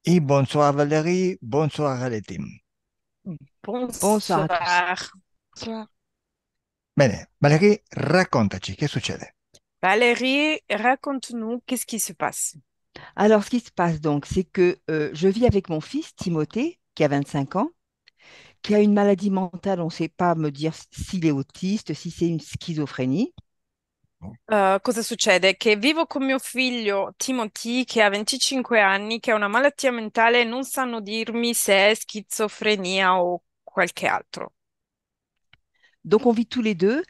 Et bonsoir Valérie, bonsoir à la team. Bonsoir à tous. Bonsoir. Bonsoir. Bene, Valérie, raccontaci che succede. Valérie, raconte-nous qu'est-ce qui se passe. Alors, ce qui se passe donc, c'est que je vis avec mon fils Timothée, qui a 25 ans, qui a une maladie mentale. On ne sait pas me dire s'il est autiste, si c'est une schizophrénie. Cosa succede? Che vivo con mio figlio Timothy che ha 25 anni, che ha una malattia mentale e non sanno dirmi se è schizofrenia o qualche altro. Donc, on vit tous les deux.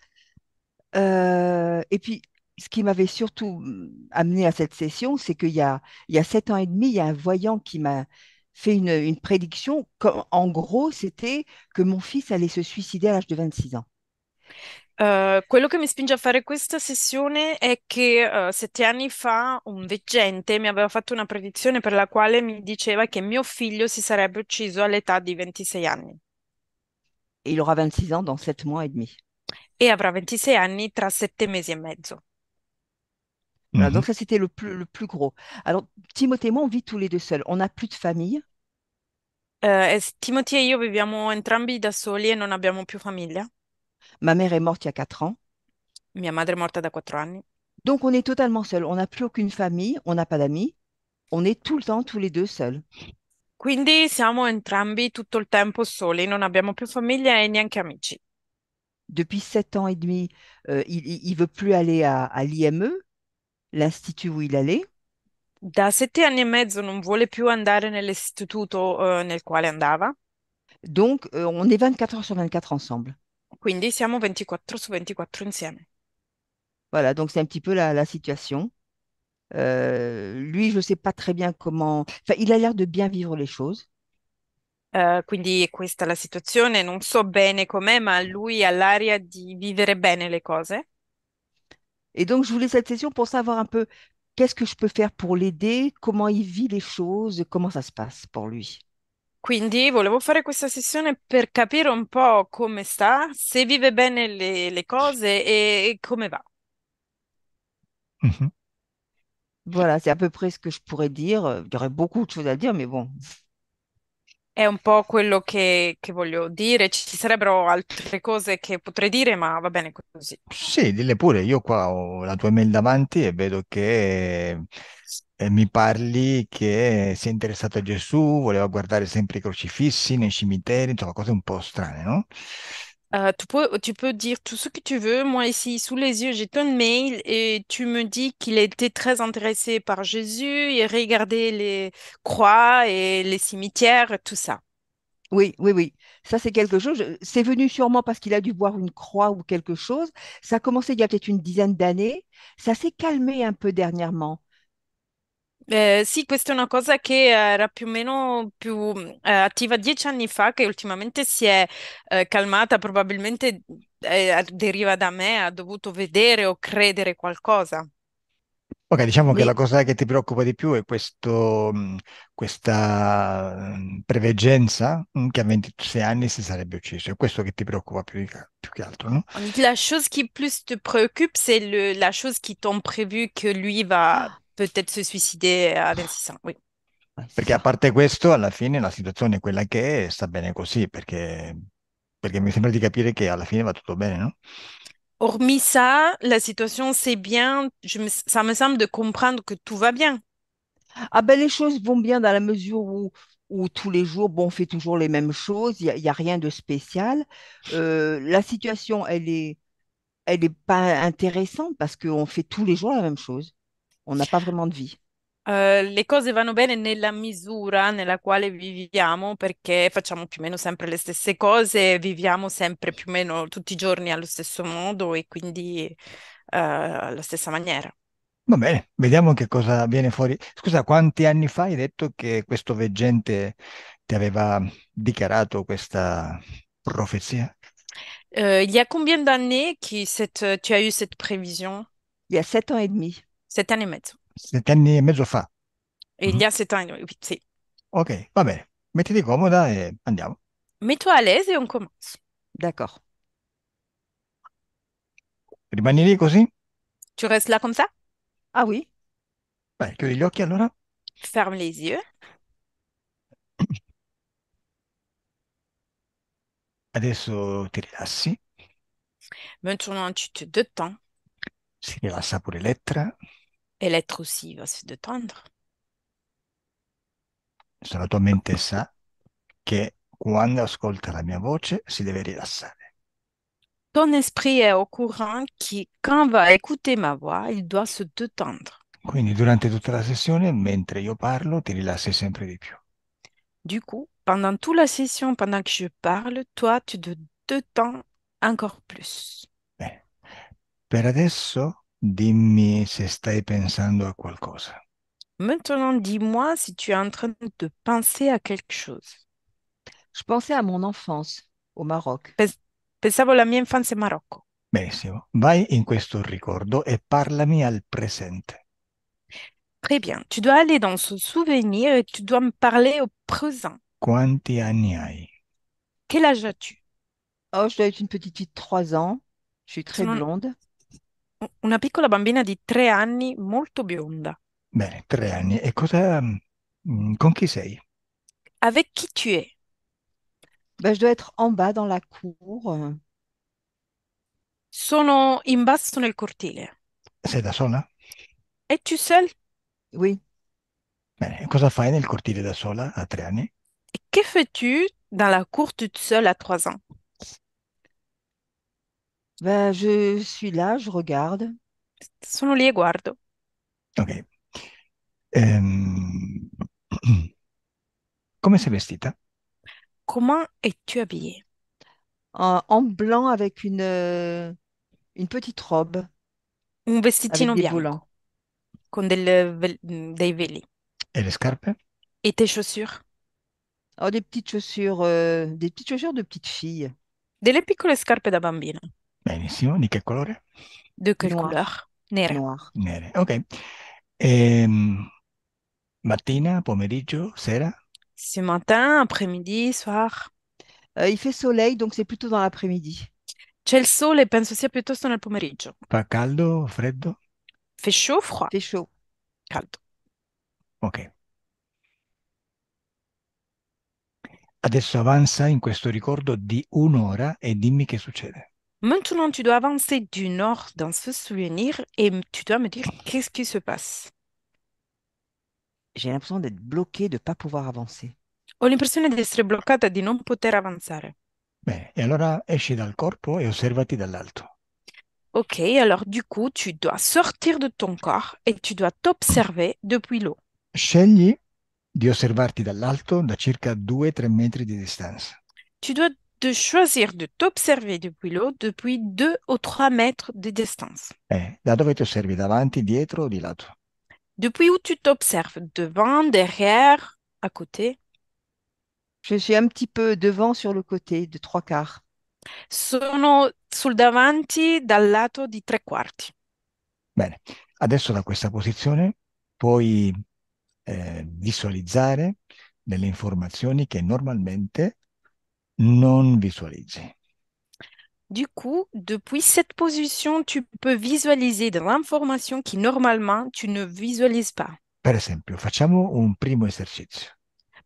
Et puis, ce qui m'avait surtout amené à cette session, c'est qu'il y a 7 ans et demi, il y a un voyant qui m'a fait une prédiction. En gros, c'était que mon fils allait se suicider à l'âge de 26 ans. Quello che mi spinge a fare questa sessione è che 7 anni fa un veggente mi aveva fatto una predizione per la quale mi diceva che mio figlio si sarebbe ucciso all'età di 26 anni. Et il aura 26 ans dans 7 mois et demi. E avrà 26 anni tra 7 mesi e mezzo. Voilà, Mhm. donc ça, c'était le plus gros. Alors, Timothée et moi, on vit tous les deux seuls. On n'a plus de famille. Timothy e io viviamo entrambi da soli e non abbiamo più famiglia. Ma mère est morte il y a 4 ans. Mia madre è morta da 4 anni. Donc, on est totalement seuls. On n'a plus aucune famille. On n'a pas d'amis. On est tout le temps tous les deux seuls. Quindi siamo entrambi tutto il tempo soli, non abbiamo più famiglia e neanche amici. Depuis 7 ans et demi, il veut plus aller à l'IME, l'institut où il allait. Da 7 anni e mezzo non vuole più andare nell'istituto nel quale andava, Donc, on est 24 heures sur 24 ensemble. quindi siamo 24 su 24 insieme. Voilà, donc c'est un petit peu la situation. Lui, je ne sais pas très bien comment. Enfin, il a l'air de bien vivre les choses. Quindi questa è la situazione, non so bene com'è, ma lui ha l'aria di vivere bene le cose. Et donc, je voulais cette session pour savoir un peu qu'est-ce que je peux faire pour l'aider, comment il vit les choses, comment ça se passe pour lui. Quindi volevo fare questa sessione per capire un po' come sta, se vive bene le cose e come va. Mhm. Voilà, c'est à peu près ce que je pourrais dire. Il y aurait beaucoup de choses à dire, mais bon. È un po' quello che voglio dire. Ci sarebbero altre cose che potrei dire, ma va bene così. Sì, dille pure, io qua ho la tua email davanti e vedo che mi parli che sei interessato a Gesù, voleva guardare sempre i crocifissi nei cimiteri, insomma, cose un po' strane, no? Tu peux dire tout ce que tu veux. Moi, ici, sous les yeux, j'ai ton mail et tu me dis qu'il était très intéressé par Jésus et regardait les croix et les cimetières, tout ça. Oui, oui, oui. Ça, c'est quelque chose. C'est venu sûrement parce qu'il a dû boire une croix ou quelque chose. Ça a commencé il y a peut-être une dizaine d'années. Ça s'est calmé un peu dernièrement. Sì, questa è una cosa che era più o meno più attiva 10 anni fa, che ultimamente si è calmata, probabilmente deriva da me, ha dovuto vedere o credere qualcosa. Ok, diciamo che la Mais cosa che ti preoccupa di più è questa preveggenza che a 26 anni si sarebbe ucciso, è questo che ti preoccupa più che altro, no? On dit que la chose qui plus te préoccupe, c'est la chose qui t'ont prévu que lui va peut-être se suicider à 26 ans. Oui. ouais, c'est Perché a ça. parte questo, alla fine la situazione è quella che è, sta bene così, perché mi sembra di capire che alla fine va tutto bene, no? Hormis ça, la situation c'est bien. Ça me semble de comprendre que tout va bien. Ah ben les choses vont bien dans la mesure où tous les jours, bon, on fait toujours les mêmes choses. Il y a rien de spécial. La situation, elle est pas intéressante parce qu'on fait tous les jours la même chose. On n'a pas vraiment de vie. Le cose vanno bene nella misura nella quale viviamo perché facciamo più o meno sempre le stesse cose, viviamo sempre più o meno tutti i giorni allo stesso modo e quindi alla stessa maniera. Va bene, vediamo che cosa viene fuori. Scusa, quanti anni fa hai detto che questo veggente ti aveva dichiarato questa profezia? Il y a combien d'années tu as eu cette prévision? Il y a 7 ans et demi. 7 anni e mezzo. 7 anni e mezzo fa. Et il Mhm. y a 7 ans, oui, sì. Ok, va bene. Mettiti comoda e andiamo. Mets-toi à l'aise et on commence. D'accord. Rimani lì così? Tu restes là comme ça? Ah oui, Beh, chiudi gli occhi allora. Ferme les yeux. Adesso ti rilassi, Maintenant, tu te détends si rilassa pure Elettra, et l'être aussi va se détendre. se la tua mente sa che quando ascolta la mia voce si deve rilassare. Ton esprit est au courant qui, quand va écouter ma voix, il doit se détendre. Quindi durante tutta la sessione, mentre io parlo, ti rilassi sempre di più. Du coup, pendant toute la session, pendant que je parle, toi, tu te détends encore plus. Bene. Per adesso dimmi se stai pensando a qualcosa. Maintenant, dis-moi si tu es en train de penser à quelque chose. Je pensais à mon enfance au Maroc. Pensavo alla mia infanzia in Marocco. Benissimo. Vai in questo ricordo e parlami al presente. Très bien. Tu dois aller dans ce souvenir et tu dois me parler au présent. Quanti anni hai? Quel âge as-tu? Oh, je dois être une petite fille de 3 ans. Je suis très Sono blonde. una piccola bambina di 3 anni, molto bionda. Bene, 3 anni. E cosa... con chi sei? Avec qui tu es? Ben, je dois être en bas dans la cour. Sono in basso nel cortile. Sei da sola? Es-tu seule? Oui. Bene, e cosa fai nel cortile da sola a 3 anni? Et que fais-tu dans la cour toute seule à 3 ans? Ben, je suis là, je regarde. Sono lì e guardo. Ok. Ehm, Come sei vestita? Comment es-tu habillée? En blanc avec une petite robe Un avec vestitino des volants. bianco con dei veli. E le scarpe? Et tes chaussures? Oh, des petites chaussures de petite fille, Delle piccole scarpe da bambina. Benissimo. Di che colore? De quelle noires, couleur? Nere. noires. Nere. Ok. Ehm, Mattina, pomeriggio, sera? Ce matin, après-midi, soir. Il fait soleil, donc c'est plutôt dans l'après-midi. C'è il sole, penso sia piuttosto nel pomeriggio. Fa caldo, freddo? Fait chaud, froid, Il fait chaud. caldo. Ok. Adesso avanza in questo ricordo di un'ora e dimmi che succede. Maintenant, tu dois avancer du nord dans ce souvenir et tu dois me dire qu'est-ce qui se passe. J'ai l'impression d'être bloquée, de ne pas pouvoir avancer. Ho l'impressione di essere bloccata e di non poter avanzare. Bene, e allora esci dal corpo e osservati dall'alto. Ok, alors du coup, tu dois sortir de ton corps et tu dois t'observer depuis l'eau. Scegli di osservarti dall'alto da circa 2-3 metri di distanza. Tu dois de choisir de t'observer depuis l'eau depuis 2 ou 3 mètres de distance. Da dove ti osservi? Davanti, dietro o di lato? Depuis où tu t'observes, devant, derrière, à côté. Je suis un petit peu devant sur le côté, de trois quarts. Sono sul davanti dal lato di 3 quarti. Bene, adesso da questa posizione puoi visualizzare delle informazioni che normalmente non visualizzi. Du coup, depuis cette position, tu peux visualiser de l'information qui normalement tu ne visualises pas. Per esempio, facciamo un primo esercizio.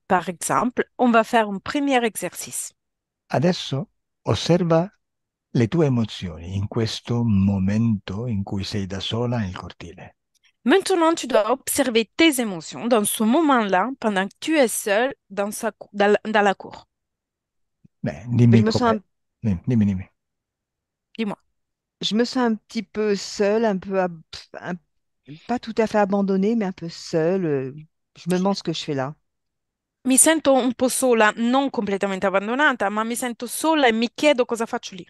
Par exemple, on va faire un premier exercice. Adesso osserva le tue emozioni in questo momento in cui sei da sola nel cortile. Maintenant, tu dois observer tes émotions dans ce moment-là, pendant que tu es seul dans la cour. Beh, Mais dimmi com'è. Dimmi. Dis-moi. je me sens un petit peu seule, pas tout à fait abandonnée, mais un peu seule. Je me demande ce que je fais là. Mi sento un po' sola, non completamente abbandonata, ma mi sento sola e mi chiedo cosa faccio lì.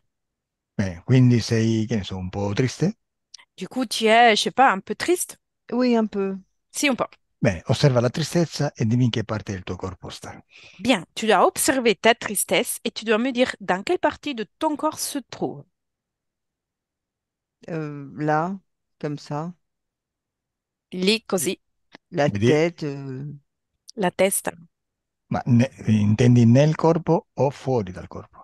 Quindi sei, che ne so, un po' triste? Du coup, tu es, je sais pas, un peu triste? Oui, un peu. Si, un peu. Bene, osserva la tristezza e dimmi in che parte del tuo corpo sta. Bien, tu dois observer ta tristesse et tu dois me dire dans quelle partie de ton corps se trouve. Là, comme ça. Lì così, La Vedi? tête. la testa. Ma intendi nel corpo o fuori dal corpo?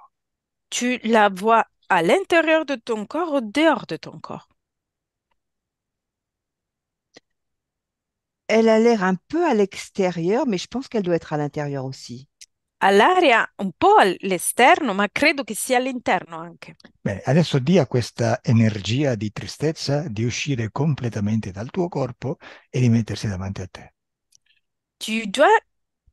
Tu la vois à l'intérieur de ton corps ou dehors de ton corps. Elle a l'air un peu à l'extérieur, mais je pense qu'elle doit être à l'intérieur aussi. All'aria, un po' all'esterno, ma credo che sia all'interno anche. Bene, adesso dia questa energia di tristezza di uscire completamente dal tuo corpo e di mettersi davanti a te. Tu dois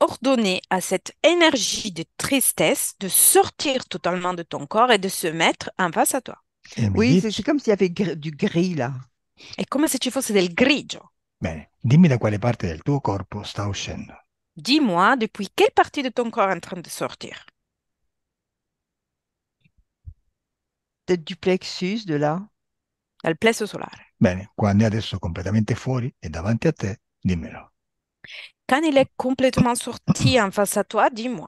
ordonner à cette énergie de tristesse de sortir totalement de ton corps et de se mettre en face à toi. E mi Oui, c'est dici, comme s'il y avait du gris là. È come se ci fosse del grigio. bene, dimmi da quale parte del tuo corpo sta uscendo. Dis-moi, depuis quelle partie de ton corps est en train de sortir? Peut-être du plexus, de là. Dal plesso solare. Bene, quando è adesso completamente fuori e davanti a te, dimmelo. Quand il est complètement sorti en face à toi, dis-moi.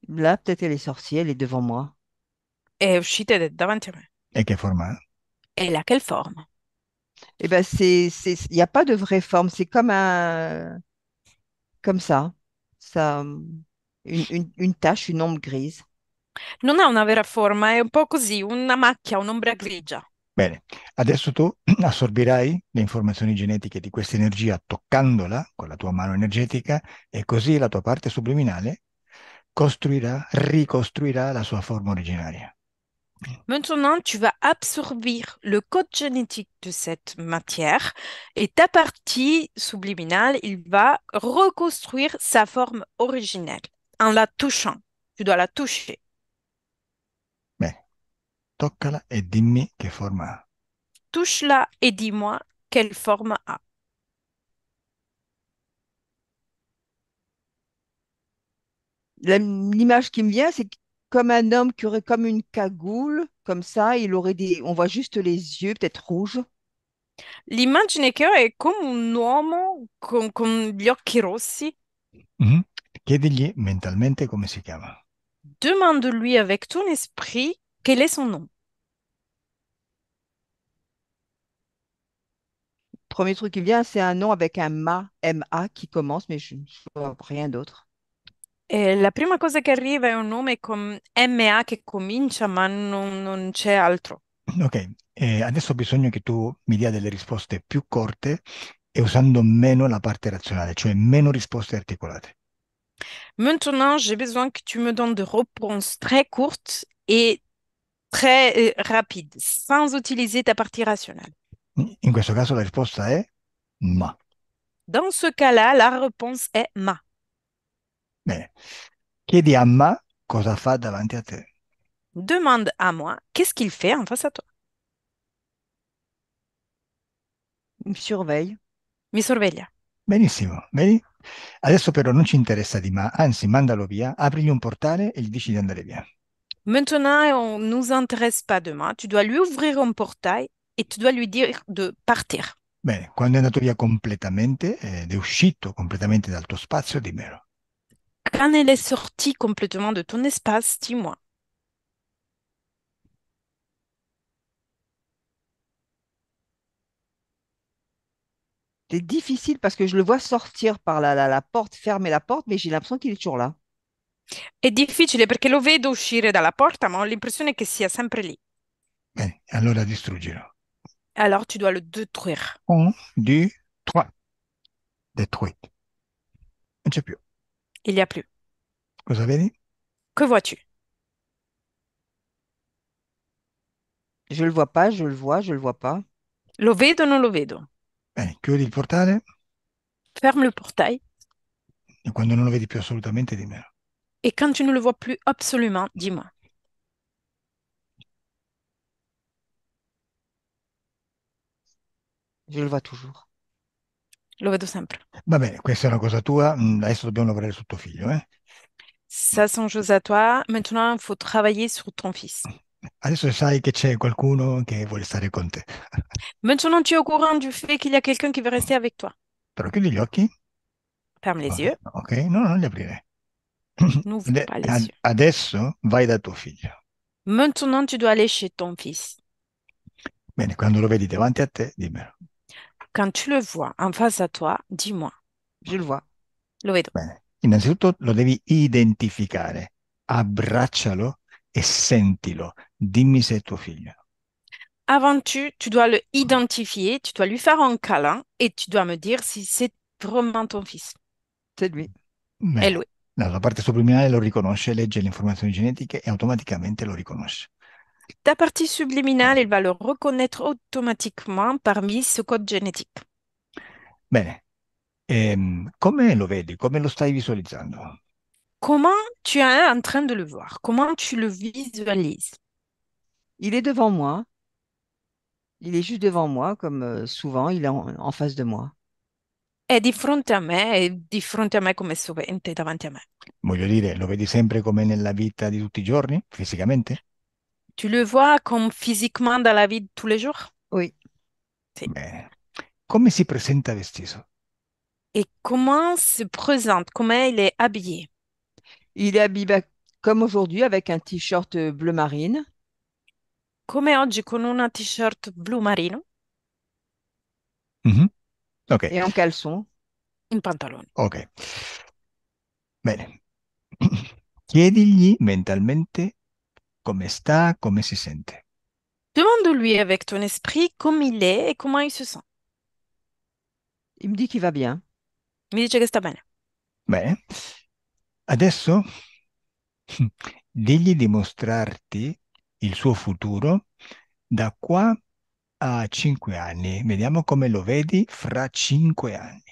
Là, peut-être elle est sortie, elle est devant moi. È uscita ed è davanti a me. E che forma ha? E la quelle forme? Eh ben, il n'y a pas de vraie forme. C'est comme ça, une tache, une ombre grise. Non ha una vera forma, è un po' così, una macchia, un'ombra grigia. Bene, adesso tu assorbirai le informazioni genetiche di questa energia toccandola con la tua mano energetica e così la tua parte subliminale ricostruirà la sua forma originaria. Maintenant, tu vas absorber le code génétique de cette matière et ta partie subliminale, il va reconstruire sa forme originelle en la touchant. Tu dois la toucher. Bene, toccala e dimmi che forma ha. Touche-la et dis-moi quelle forme a. L'image qui me vient, c'est comme un homme qui aurait comme une cagoule, comme ça, on voit juste les yeux, peut-être rouges. L'immagine che ho è come un uomo con gli occhi rossi. Mhm. Chiedigli mentalmente come si chiama. Demande-lui avec ton esprit quel est son nom. Premier truc qui me vient, c'est un nom avec un M-A qui commence, mais je ne vois rien d'autre. E la prima cosa che arriva è un nome con MA che comincia, ma non c'è altro. Ok, adesso ho bisogno che tu mi dia delle risposte più corte e usando meno la parte razionale, cioè meno risposte articolate. Maintenant, j'ai besoin que tu me donnes des réponses très courtes et très rapides, sans utiliser ta partie rationnelle. In questo caso la risposta è ma. Dans ce cas-là, la réponse est ma. Bene, chiedi a ma cosa fa davanti a te. Demande à moi, qu'est-ce qu'il fait en face à toi? Il me surveille. Mi sorveglia. Benissimo, vedi? Adesso però non ci interessa di ma, anzi mandalo via, aprigli un portale e gli dici di andare via. Maintenant, on ne nous intéresse pas demain. Tu dois lui ouvrir un portail et tu dois lui dire de partir. Bene, quando è andato via completamente ed è uscito completamente dal tuo spazio, dimmelo. Quand elle est sortie complètement de ton espace, dis-moi. C'est difficile parce que je le vois sortir par la porte, fermer la porte, mais j'ai l'impression qu'il est toujours là. È difficile perché lo vedo uscire dalla porta, ma ho l'impressione che sia sempre lì. Bene, allora distruggilo. Alors tu dois le détruire. 1, 2, 3. Détruit. Non c'è più. Il n'y a plus. Cosa vedi? Que vois-tu? Je le vois pas, je le vois, je le vois pas. Lo vedo o non lo vedo? Bene, chiudi il portale Ferme le portail e quando non lo vedi più assolutamente dimmelo. et quand tu ne le vois plus absolument, dis-moi. Je le vois toujours. Lo vedo sempre. Va bene, questa è una cosa tua, adesso dobbiamo lavorare su tuo figlio, eh? Ça, c'est une chose à toi. Maintenant, il faut travailler sur ton fils. Adesso sai che c'è qualcuno che vuole stare con te. Maintenant, tu es au courant du fait qu'il y a quelqu'un qui veut rester avec toi. Però chiudi gli occhi. Ferme les Ok, yeux. ok, no, non li aprire. N'ouvre pas les yeux. Adesso vai da tuo figlio. Maintenant, tu dois aller chez ton fils. Bene, quando lo vedi davanti a te, dimmelo. Quand tu le vois en face à toi, dis-moi. Je le vois. Lo vedo. Bene, innanzitutto lo devi identificare, abbraccialo e sentilo. Dimmi se è tuo figlio. Avant tu dois le identifier, tu dois lui faire un câlin et tu dois me dire si c'est vraiment ton fils. C'est lui. È Bene, lui. la sua parte subliminale lo riconosce, legge le informazioni genetiche e automaticamente lo riconosce. Ta partie subliminale, il va le reconnaître automatiquement parmi ce code génétique. Bene, come lo vedi? Come lo stai visualizzando? Comment tu es en train de le voir? Comment tu le visualises? Il est devant moi. Il est juste devant moi, comme souvent, il est en face de moi. È di fronte a me come sovente davanti a me. Voglio dire, lo vedi sempre come nella vita di tutti i giorni, fisicamente? Tu le vois comme physiquement dans la vie de tous les jours? Oui. Sì. Bene. Come si presenta vestito? Et comment se présente? Comment il est habillé? Il est habillé comme aujourd'hui avec un t-shirt bleu marine Come oggi con una t-shirt blu marino, Mhm. Ok, et en caleçon. in pantalone. ok. Bene. Chiedigli mentalmente come sta, come si sente. Demande-lui avec ton esprit comme il est et comment il se sent. Il me dit qu'il va bien. Mi dice che sta bene. Bene. Adesso digli di mostrarti il suo futuro da qua a 5 anni. Vediamo come lo vedi fra 5 anni.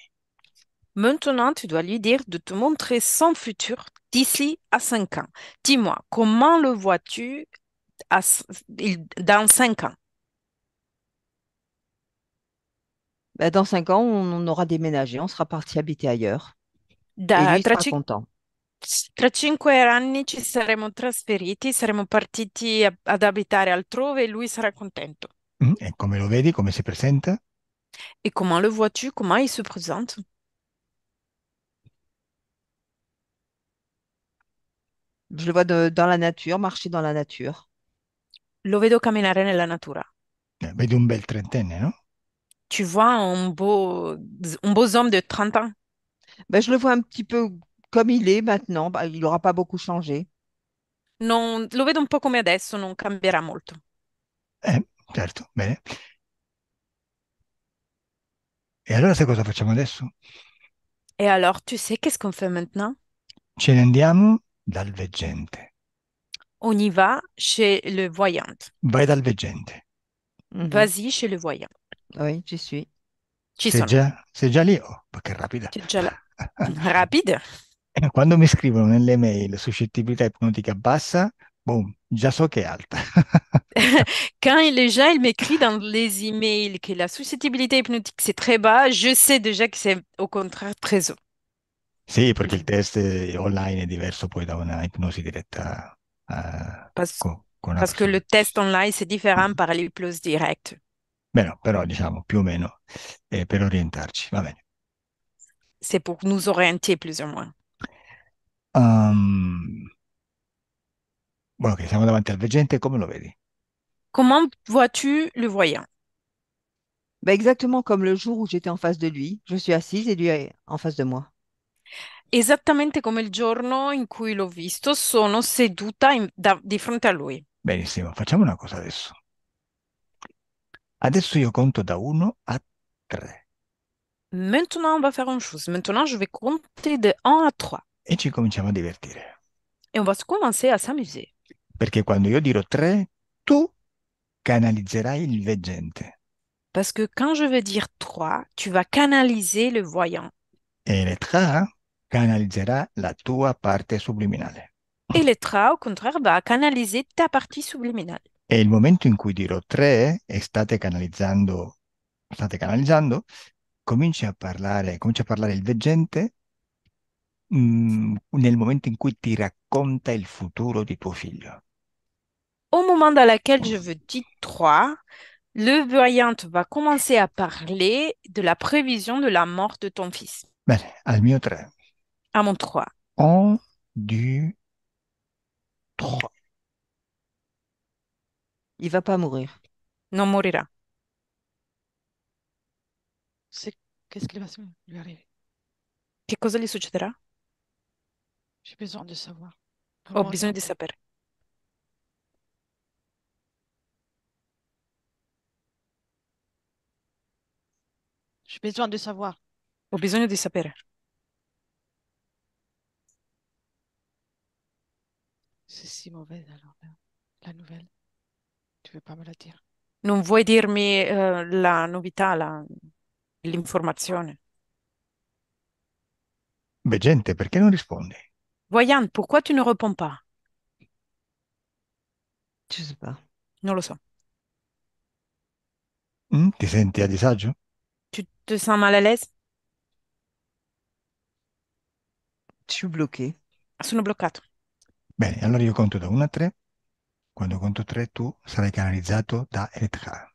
Maintenant, tu dois lui dire de te montrer son futur d'ici à 5 ans. Dis-moi, comment le vois-tu dans 5 ans? Ben, dans 5 ans, on aura déménagé, on sera parti habiter ailleurs. Et lui, Da- il tra, sera ci- content. tra 5 anni ci saremo trasferiti, saremo partiti ad abitare altrove e lui sarà contento. E come lo vedi, come si presenta? Et comment le vois-tu? Comment il se présente? Je le vois dans la nature, marcher dans la nature. Lo vedo camminare nella natura. Vedi un bel trentenne, no? Tu vois un beau homme de 30 ans? Ben, je le vois un petit peu comme il est maintenant. Ben, il n'aura pas beaucoup changé. Non, lo vedo un po' come adesso, non cambierà molto. Certo, bene. E allora sai cosa facciamo adesso? Et alors, tu sais qu'est-ce qu'on fait maintenant? Ce ne andiamo dal veggente. On y va chez le voyant. Vai dal veggente. Mhm. Vas-y chez le voyant. Oui, j'y suis. Ci sono. Sei già lì? Oh, che rapida. Tu es déjà là. Rapide. Quando mi scrivono nelle mail suscettibilità ipnotica bassa, boom, già so che è alta. Quand les gens ils m'écrivent dans les emails que la suscettibilité hypnotique c'est très bas, je sais déjà que c'est au contraire très haut. Sì, perché il test online è diverso poi da una ipnosi diretta Parce, con una parce que le persona. test online c'est différent par l'hypnose directe. Beh, no, però diciamo più o meno per orientarci, va bene. C'est pour nous orienter plus ou moins. Um, ok, siamo davanti al veggente, come lo vedi? Comment vois-tu le voyant? Ben, exactement comme le jour où j'étais en face de lui. Je suis assise et lui est en face de moi. Esattamente come il giorno in cui l'ho visto, sono seduta di fronte a lui. Benissimo, facciamo una cosa adesso. Adesso io conto da 1 a 3 Maintenant, on va faire une chose. Maintenant, je vais compter de 1 à 3 e ci cominciamo a divertire. et on va commencer à s'amuser. Perché quando io dirò 3, tu canalizzerai il veggente Parce que quand je vais dire 3, tu vas canaliser le voyant. e le 3 canalizzerà la tua parte subliminale. Et le 3, au contraire, va canaliser ta partie subliminale. E il momento in cui dirò 3 e state canalizzando, comincia a parlare il veggente nel momento in cui ti racconta il futuro di tuo figlio. Au moment dans lequel je veux dire 3, le voyant va commencer à parler de la prévision de la mort de ton fils. Bene, al mio 3. À mon 3, 1, 2, 3. Il va pas mourir. non morirà. C'est qu'est-ce qui va lui arriver? Che cosa gli succederà? J'ai besoin de savoir. Ho Vraiment bisogno di important. sapere. J'ai besoin de savoir. Ho bisogno di sapere. C'est si mauvais alors, la nouvelle. Tu veux pas me la dire? Non vuoi dirmi la novità, l'informazione? Beh, gente, perché non rispondi? Voyant, pourquoi tu ne réponds pas? Je sais pas. Non lo so. Ti senti a disagio? Tu te sens mal à l'aise? Je suis bloquée. Sono bloccato. Bene, allora io conto da 1 a 3. Quando conto 3 tu sarai canalizzato da Elettra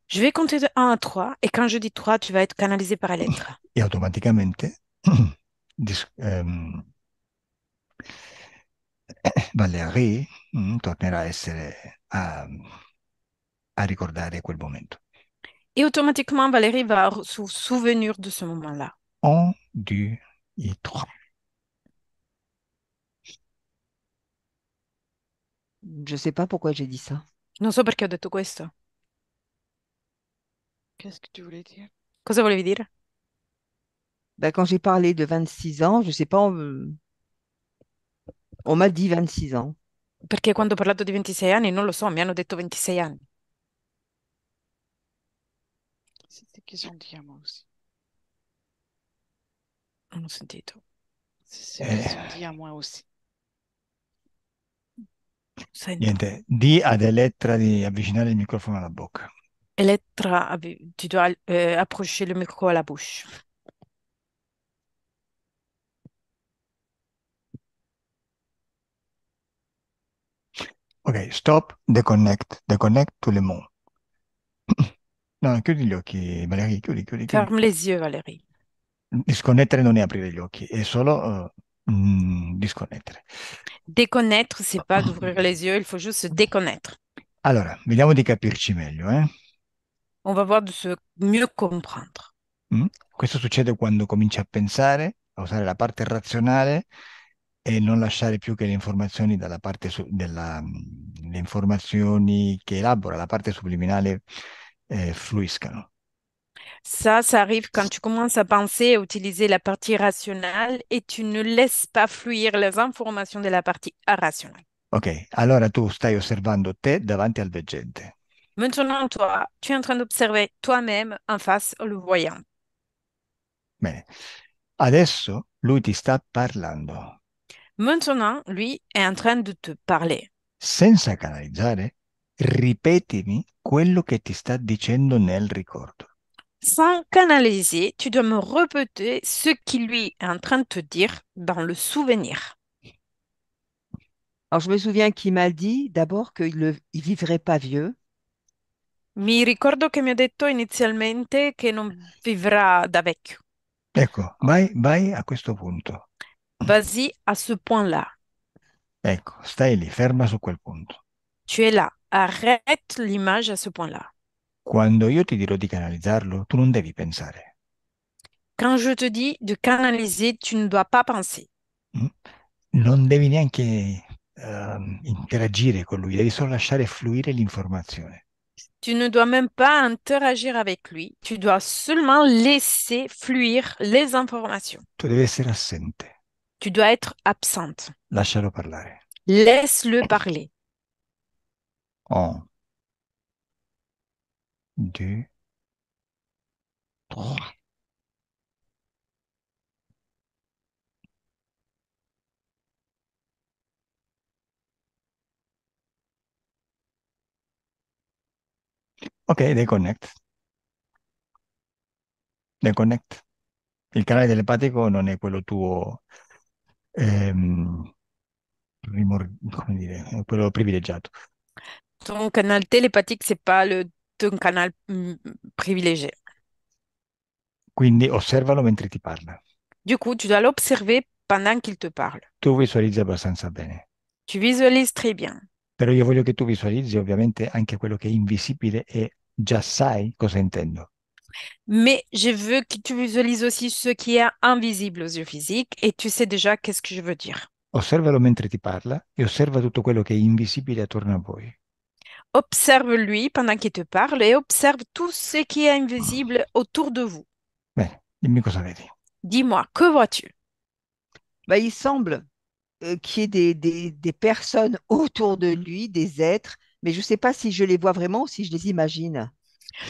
Je vais compter de 1 à 3 et quand je dis 3, tu vas être canalisé par lettre. e automaticamente dis- ehm, Valérie tornerà a essere a ricordare quel momento. Et automatiquement, Valérie va se souvenir de ce moment-là. 1, 2 et 3. Je sais pas pourquoi j'ai dit ça. Non so perché ho detto questo. Qu'est-ce que tu voulais dire? Cosa volevi dire? Ben, quand j'ai parlé de 26 ans, je sais pas, on m'a dit 26 ans. Perché quando ho parlato di 26 anni, non lo so, mi hanno detto 26 anni. C'était qu'ils ont dit à moi aussi. Non ho sentito. C'est ce qu'ils ont Eh, dit à moi aussi. Sento. Niente, di ad Elettra di avvicinare il microfono alla bocca. Elettra, tu dois approcher le micro à la bouche. Ok, stop, deconnect, deconnect tout le monde. No, chiudi gli occhi, Valeria, chiudi, chiudi, chiudi. Ferme les yeux, Valérie. Disconnettere non è aprire gli occhi, è solo disconnettere. Déconnaître, c'est pas d'ouvrir les yeux, il faut juste se déconnaître. Allora, vediamo di capirci meglio, eh? On va voir de se mieux comprendre. Questo succede quando cominci a pensare, a usare la parte razionale e non lasciare più che le informazioni dalla parte le informazioni che elabora la parte subliminale fluiscano. Ça arrive quand tu commences à penser, à utiliser la partie rationnelle et tu ne laisses pas fluire les informations de la partie irrationnelle. Ok, allora tu stai osservando te davanti al veggente. Maintenant, toi, tu es en train d'observer toi-même en face le voyant. Bene, adesso lui ti sta parlando. Maintenant, lui est en train de te parler. Senza canalizzare, ripetimi quello che ti sta dicendo nel ricordo. Sans canaliser, tu dois me répéter ce qu'il lui est en train de te dire dans le souvenir. Alors, je me souviens qu'il m'a dit d'abord il vivrait pas vieux. Mi ricordo che mi ha detto inizialmente che non vivrà da vecchio. Ecco, vai a questo punto. Vas-y à ce point-là. Ecco, stai lì, ferma su quel punto. Tu es là. Arrête l'image à ce point-là. Quando io ti dirò di canalizzarlo, tu non devi pensare. Quand je te dis de canaliser, tu ne dois pas penser. Mm? Non devi neanche interagire con lui, devi solo lasciare fluire l'informazione. Tu ne dois même pas interagir avec lui. Tu dois seulement laisser fluire les informations. Tu devi essere assente, Tu dois être absente. lascialo parlare. Laisse-le parler. 1, 2, 3. Ok, deconnect. Deconnect. Il canale telepatico non è quello tuo, come dire, è quello privilegiato. Ton canal télépathique, c'est pas ton canal privilégié. Quindi osservalo mentre ti parla. Du coup, tu dois l'observer pendant qu'il te parle. Tu visualizzi abbastanza bene. Tu visualises très bien. Però io voglio che tu visualizzi ovviamente anche quello che è invisibile e già sai cosa intendo. Mais je veux que tu visualises aussi ce qui est invisible aux yeux physiques et tu sais déjà qu'est-ce que je veux dire. Osservalo mentre ti parla e osserva tutto quello che è invisibile attorno a voi. Observe lui pendant qu'il te parle et observe tout ce qui est invisible autour de vous. Dimmi cosa vedi. Dis-moi, que vois-tu? Bah, il semble qu'il y ait des personnes autour de lui, des êtres, mais je ne sais pas si je les vois vraiment ou si je les imagine.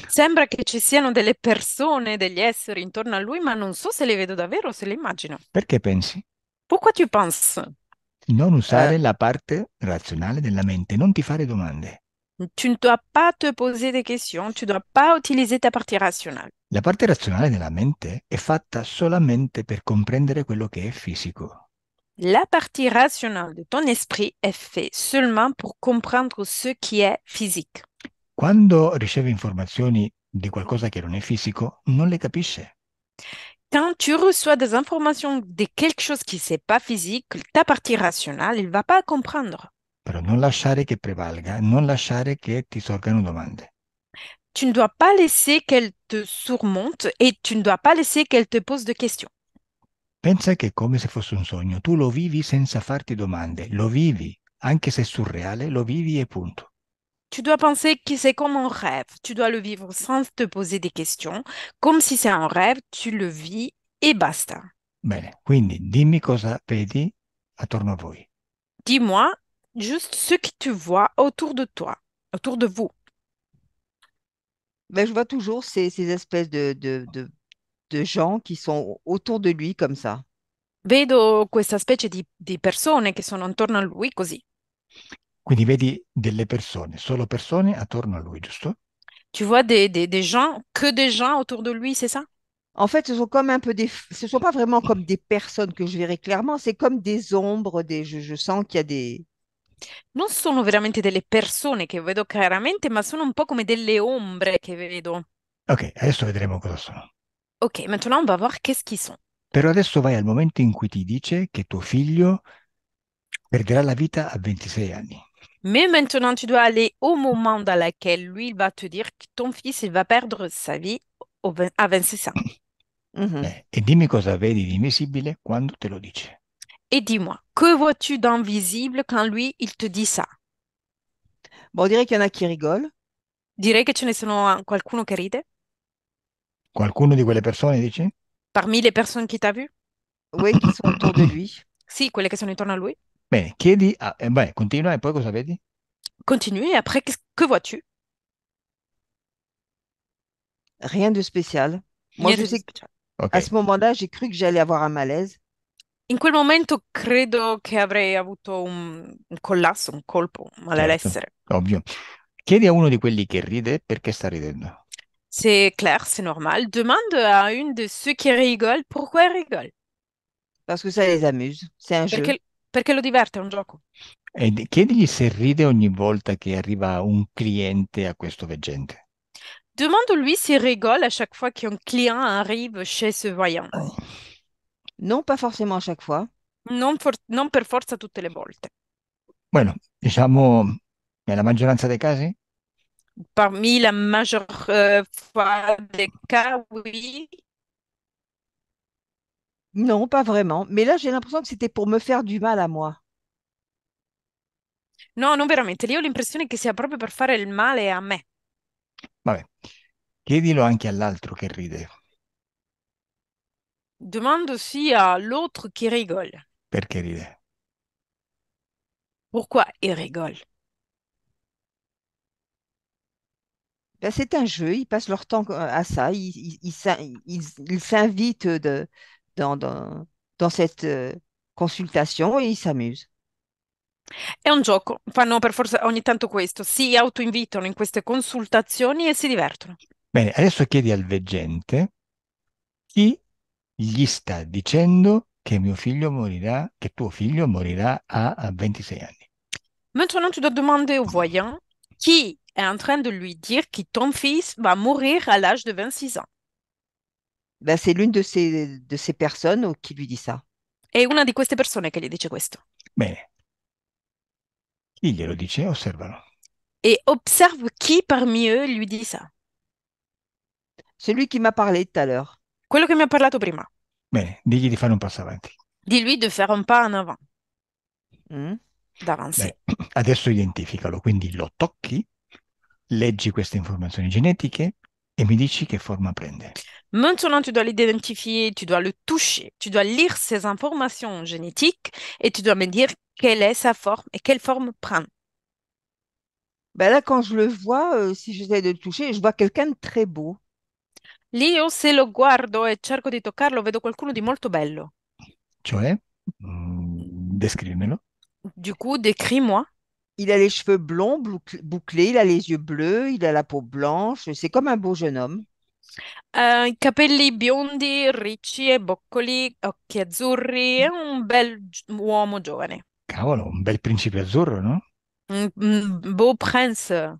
Sembra che ci siano delle persone, degli esseri intorno a lui, ma non so se le vedo davvero o se le immagino. Perché pensi? Pourquoi tu penses? Non Euh, usare la parte razionale della mente, non ti fare domande. Tu ne dois pas te poser des questions, tu ne dois pas utiliser ta partie rationnelle. La parte razionale della mente è fatta solamente per comprendere quello che è fisico. La partie rationnelle de ton esprit est faite seulement pour comprendre ce qui est physique. Quando riceve informazioni di qualcosa che non è fisico, non le capisce. Quand tu reçois des informations de quelque chose qui n'est pas physique, ta partie rationnelle, il ne va pas comprendre. Però non lasciare che prevalga, non lasciare che ti sorgano domande. Tu ne dois pas laisser qu'elle te surmonte et tu ne dois pas laisser qu'elle te pose de questions. Pensa che è come se fosse un sogno, tu lo vivi senza farti domande, lo vivi, anche se è surreale, lo vivi e punto. Tu dois penser que c'est comme un rêve. Tu dois le vivre sans te poser des questions. Comme si c'est un rêve, tu le vis et basta. Bene, quindi dimmi cosa vedi attorno a voi. Dis-moi juste ce que tu vois autour de toi, autour de vous. ben, je vois toujours ces espèces de gens qui sont autour de lui comme ça. Vedo questa specie di persone che sono intorno a lui così. Quindi vedi delle persone, solo persone attorno a lui, giusto? Tu vois des gens, que des gens autour de lui, c'est ça? En fait, ce sont comme un peu ce sont pas vraiment comme des personnes que je verrais clairement, c'est comme des ombres, je sens qu'il y a des. Non sono veramente delle persone che vedo chiaramente, ma sono un po' come delle ombre che vedo. Ok, adesso vedremo cosa sono. Ok, maintenant on va voir qu'est-ce qu'ils sont. Però adesso vai al momento in cui ti dice che tuo figlio perderà la vita a 26 anni. Mais maintenant, tu dois aller au moment dans lequel lui, il va te dire que ton fils, il va perdre sa vie à 26 ans. Mhm. E dimmi cosa vedi di invisibile quando te lo dice. Et dis-moi, que vois-tu d'invisible quand lui, il te dit ça? Bon, on dirait qu'il y en a qui rigolent. Direi che ce ne sono qualcuno che ride Qualcuno di quelle persone dici? parmi les personnes qui t'a vu? Oui, qui sont autour de lui. Sì, quelle che sono intorno a lui. Bene, chiedi beh, continua e poi cosa vedi? Continue et après, que vois-tu? Rien de spécial. Moi, je Niente di sais speciale. Ok, qu'à ce moment-là, j'ai cru que j'allais avoir un malaise. In quel momento credo che avrei avuto un collasso, un colpo, un certo, malessere. ovvio. Chiedi a uno di quelli che ride perché sta ridendo. C'est clair, c'est normal. Demande à une de ceux qui rigolent pourquoi elle rigole. Parce que ça les amuse. C'est un jeu. Perché lo diverte, è un gioco. E chiedigli se ride ogni volta che arriva un cliente a questo veggente. Demande-lui s'il rigole à chaque fois qu'un client arrive chez ce voyant. Non, pas forcément à chaque fois. Non per forza tutte le volte. Bueno, diciamo nella maggioranza dei casi? Parmi la majeure fois des cas, oui. Non, pas vraiment. Mais là, j'ai l'impression que c'était pour me faire du mal à moi. No, non veramente. Lì ho l'impressione che sia proprio per fare il male a me. Vabbè, chiedilo anche all'altro che ride. Demande aussi à l'autre qui rigole. Perché ride? Pourquoi il rigole? Ben, c'est un jeu. Ils passent leur temps à ça. Ils s'invitent dans, dans, dans cette consultation et ils s'amusent. È un gioco. Fanno per forza ogni tanto questo. Si autoinvitano in queste consultazioni e si divertono. Bene, adesso chiedi al veggente chi gli sta dicendo che mio figlio morirà, che tuo figlio morirà a 26 anni. Maintenant, tu dois demander au voyant qui est en train de lui dire que ton fils va mourir à l'âge de 26 ans. Ben, c'est l'une de ces personnes qui lui dit ça. È una di queste persone che gli dice questo. Bene, chi glielo dice? Osservalo. Et observe qui parmi eux lui dit ça. Celui qui m'a parlé tout à l'heure. Quello che mi ha parlato prima. Bene, digli di fare un passo avanti. Dis-lui de faire un pas en avant, Hmm. d'avancer. Beh, adesso identificalo, quindi lo tocchi, leggi queste informazioni genetiche e mi dici che forma prende. Maintenant, tu dois l'identifier, tu dois le toucher, tu dois lire ses informations génétiques et tu dois me dire quelle est sa forme et quelle forme prend. Ben là, quand je le vois, si j'essaie de le toucher, je vois quelqu'un de très beau. Lì io se lo guardo e cerco di toccarlo, vedo qualcuno di molto bello. Cioè, descrivimelo. Du coup, décris-moi. Il a les cheveux blonds, bouclés, il a les yeux bleus, il a la peau blanche. C'est comme un beau jeune homme. I capelli biondi, ricci e boccoli, occhi azzurri, è un bel uomo giovane. Cavolo, un bel principe azzurro, no? Un beau prince.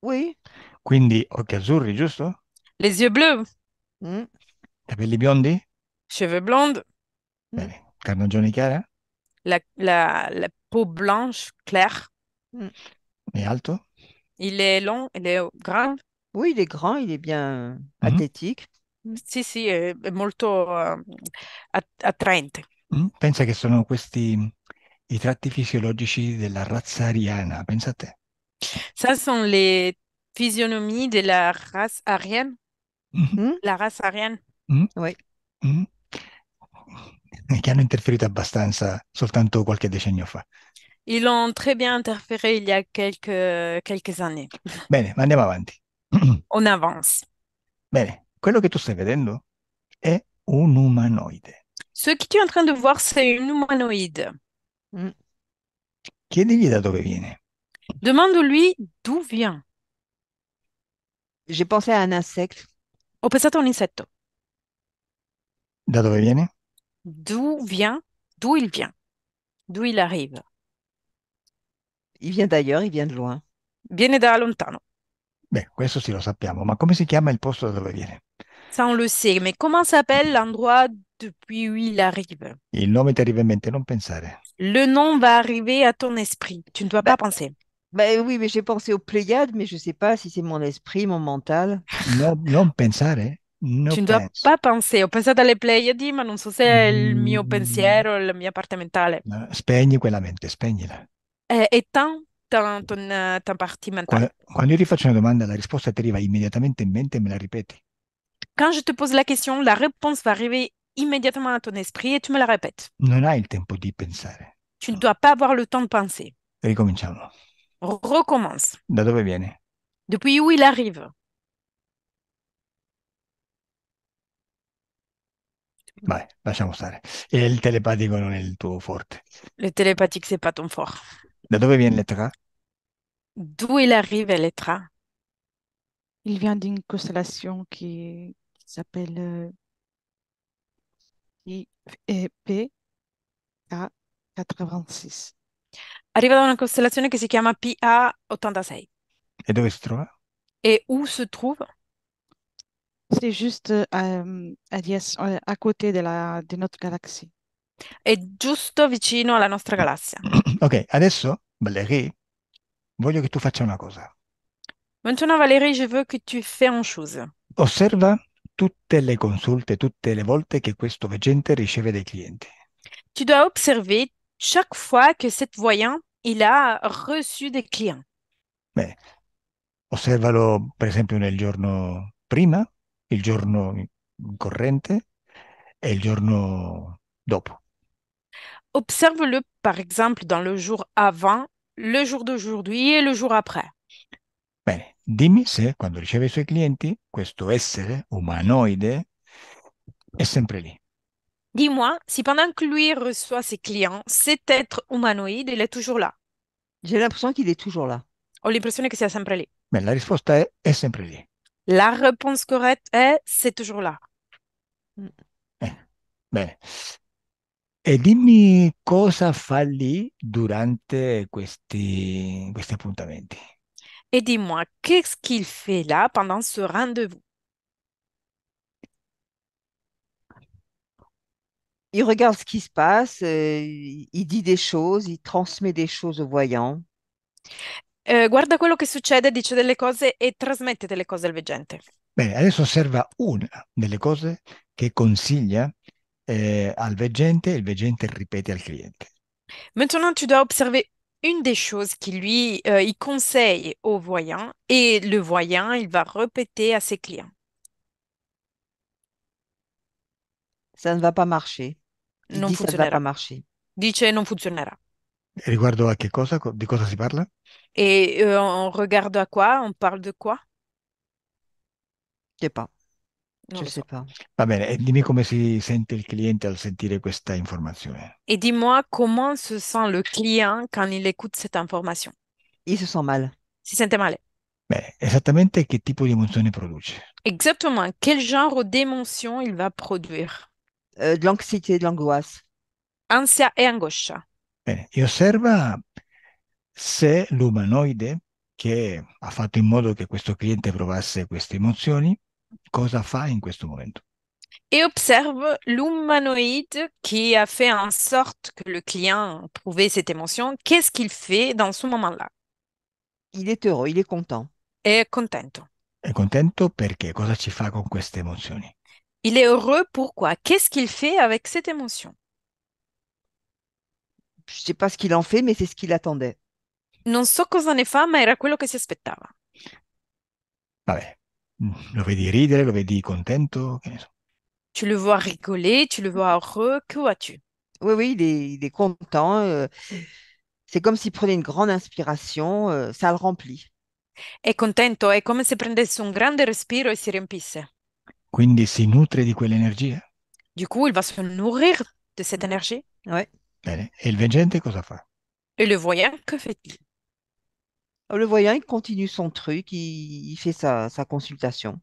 Oui. Quindi occhi azzurri, giusto? Les yeux bleus, Mm, Capelli biondi? cheveux blonds, mm, Bene. Carnagione chiara? la peau blanche claire. mm. E alto? Il est long, il est grand. Oui, il est grand, il est bien Mhm. athlétique. Mm. Sì, sì, è molto attraente. Pensa che sono questi i tratti fisiologici della razza ariana, pensa a te. Ça sont les physionomies de la race aryenne. Mhm. Mm, La race aryenne. Mhm. oui. Mhm. Che hanno interferito abbastanza soltanto qualche decennio fa. Ils l'ont très bien interféré il y a quelques années. Bene, ma andiamo avanti. On avance. Bene, quello che tu stai vedendo è un umanoide. Ce que tu es en train de voir, c'est une humanoïde. Mm. Chiedigli da dove viene. Demande-lui d'où vient. J'ai pensé à un insecte. Ho pensato a un insetto. Da dove viene? D'où vient? D'où il vient? D'où il arrive? Il vient d'ailleurs, il vient de loin. Viene da lontano. Beh, questo sì lo sappiamo, ma come si chiama il posto da dove viene? Ça, on le sait. Mais comment s'appelle l'endroit depuis où il arrive? Il nome ti arriva in mente, non pensare. Le nom va arriver à ton esprit. Tu ne dois Bah, pas penser. oui, mais j'ai pensé aux Pléiades, mais je ne sais pas si c'est mon esprit, mon mental. No, non pensare? No Tu ne dois penso. pas penser. Ho pensato alle Pleiadi, ma non so se è il mio Mm, pensiero, la mia parte mentale. no, spegni quella mente, spegnila. Éteins ta partie mentale. Quando io ti faccio una domanda, la risposta ti arriva immediatamente in mente e me la ripeti. Quand je te pose la question, la réponse va arriver immédiatement à ton esprit et tu me la répètes. Non hai il tempo di pensare. Tu ne dois pas avoir le temps de penser. Ricominciamo. Recommence. Da dove viene? Depuis où il arrive? Vai, lasciamo stare. E il telepatico non è il tuo forte. Le télépathique, c'est pas ton fort. Da dove viene l'Etra? D'où il arrive, Elettra? Il vient d'une constellation qui s'appelle PA86. Arriva da una costellazione che si chiama PA86. E dove si trova? Et où se trouve? C'est juste à côté de notre galaxie. È giusto vicino alla nostra galassia. Ok, adesso, Valerie, voglio che tu faccia una cosa. Maintenant, Valérie, je veux que tu fais une chose. Osserva tutte le consulte, tutte le volte che questo veggente riceve dei clienti. Tu dois observer chaque fois que cette voyant, il a reçu des clients. Bene, osservalo per esempio nel giorno prima, il giorno corrente e il giorno dopo. Observe-le, par exemple, dans le jour avant, le jour d'aujourd'hui et le jour après. Bene, dimmi se quando riceve i suoi clienti, questo essere umanoide è sempre lì. Dis-moi, si pendant que lui reçoit ses clients, cet être humanoïde, il est toujours là. J'ai l'impression qu'il est toujours là. Ho l'impressione che sia sempre lì. Beh, la risposta è sempre lì. La réponse correcte est c'est toujours là. Mm. Bene. E dimmi cosa fa lì durante questi appuntamenti. Et dis-moi, qu'est-ce qu'il fait là pendant ce rendez-vous? Il regarde ce qui se passe, il dit des choses, il transmet des choses aux voyants. Guarda quello che succede, dice delle cose e trasmette delle cose al veggente. Bene, adesso osserva una delle cose che consiglia al veggente e il veggente ripete al cliente. Maintenant, tu dois observer une des choses qui lui, il conseille au voyant et le voyant, il va répéter à ses clients. Ça ne va pas marcher. Il Non dit ça ne va pas funzionerà. marcher. Dice non funzionerà. E riguardo a che cosa? Di cosa si parla? Et on regarde à quoi? On parle de quoi? Je sais pas. Non Je lo sais so. pas. Va bene, e dimmi come si sente il cliente al sentire questa informazione. Et dis-moi comment se sent le client quand il écoute cette information. Il se sent mal. Si sente male. Bene, esattamente che tipo di emozione produce? Exactement. Quel genre d'émotion il va produire? De l'anxiété, de l'angoisse. Ansia e angoscia. Bene, e osserva se l'umanoide che ha fatto in modo che questo cliente provasse queste emozioni, cosa fa in questo momento? Et observe l'humanoïde qui a fait en sorte que le client prouvait cette émotion. Qu'est-ce qu'il fait dans ce moment-là? Il est heureux, il est content. È contento. È contento perché cosa ci fa con queste emozioni? Il est heureux, pourquoi? Qu'est-ce qu'il fait avec cette émotion? Je sais pas ce qu'il en fait, mais c'est ce qu'il attendait. Non so cosa ne fa, ma era quello che si aspettava. Vabbè, lo vedi ridere, lo vedi contento, che ne so. Tu le vois rigoler, tu le vois heureux, que vois-tu? Oui, oui, il est content. C'est comme s'il prenait une grande inspiration. Ça le remplit. È contento, è come se prendesse un grande respiro e si riempisse. Quindi si nutre di quelle energie? Du coup, il va se nourrir de cette énergie. Ouais. Bene, e il veggente cosa fa? Et le voyant, que fait-il? Le voyant, il continue son truc, il fait sa consultation.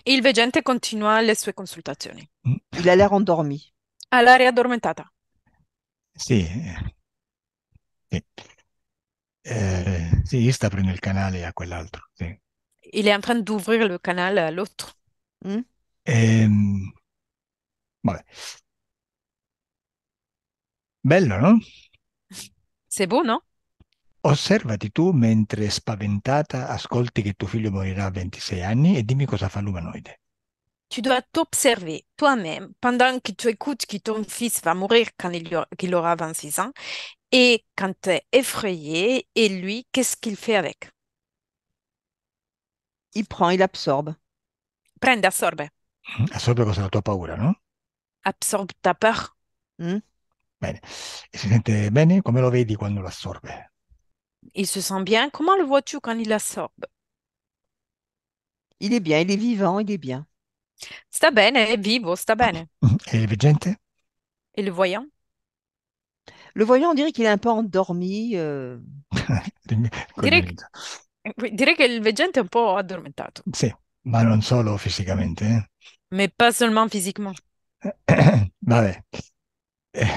Il veggente continua le sue consultazioni. Mm? Il a l'air endormi. Ha l'aria addormentata. Sì, sì. Sì, io sta aprendo il canale a quell'altro. Sì. Il est en train d'ouvrir le canal à l'autre. Hmm. Ehm, vabbè. Bello, no? C'est beau, non? Osservati tu mentre spaventata ascolti che tuo figlio morirà a 26 anni e dimmi cosa fa l'umanoide. Tu dois t'observer toi-même pendant que tu écoutes que ton fils va mourir quand qu'il aura 26 ans et quand tu es effrayé et lui, qu'est-ce qu'il fait avec? Il prend, il absorbe. Prende, assorbe. Assorbe cosa la tua paura, no? Absorbe ta peur. Hmm. Bene. E si sente bene? Come lo vedi quando lo assorbe? Il se sent bien. Comment le vois-tu quand il absorbe? Il est bien, il est vivant, il est bien. Sta bene, è vivo, sta bene. E il veggente? Et le voyant? Le voyant, on dirait qu'il est un peu endormi. Col Direi, veggente. direi che il veggente è un po' addormentato, Sì, ma non solo fisicamente. mais pas seulement physiquement. Vabbè. Eh,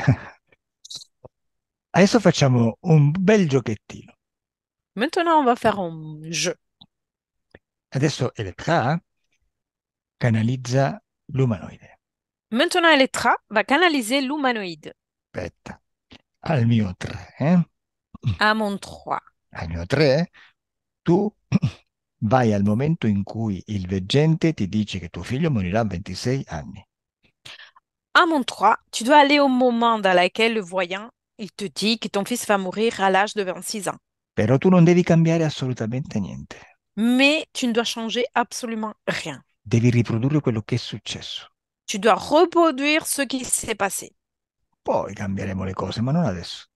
Adesso facciamo un bel giochettino. Maintenant, on va faire un jeu. Adesso Elettra canalizza l'umanoide. Maintenant, Elettra va canaliser l'humanoïde Aspetta, al mio 3, à mon 3. al mio 3, tu vai al momento in cui il veggente ti dice che tuo figlio morirà a 26 anni. À mon 3, tu dois aller au moment dans lequel le voyant, il te dit que ton fils va mourir à l'âge de 26 ans. Però tu non devi cambiare assolutamente niente. Mais tu ne dois changer absolument rien. Devi riprodurre quello che è successo. Tu dois reproduire ce qui s'est passé. Poi cambieremo le cose, ma non adesso.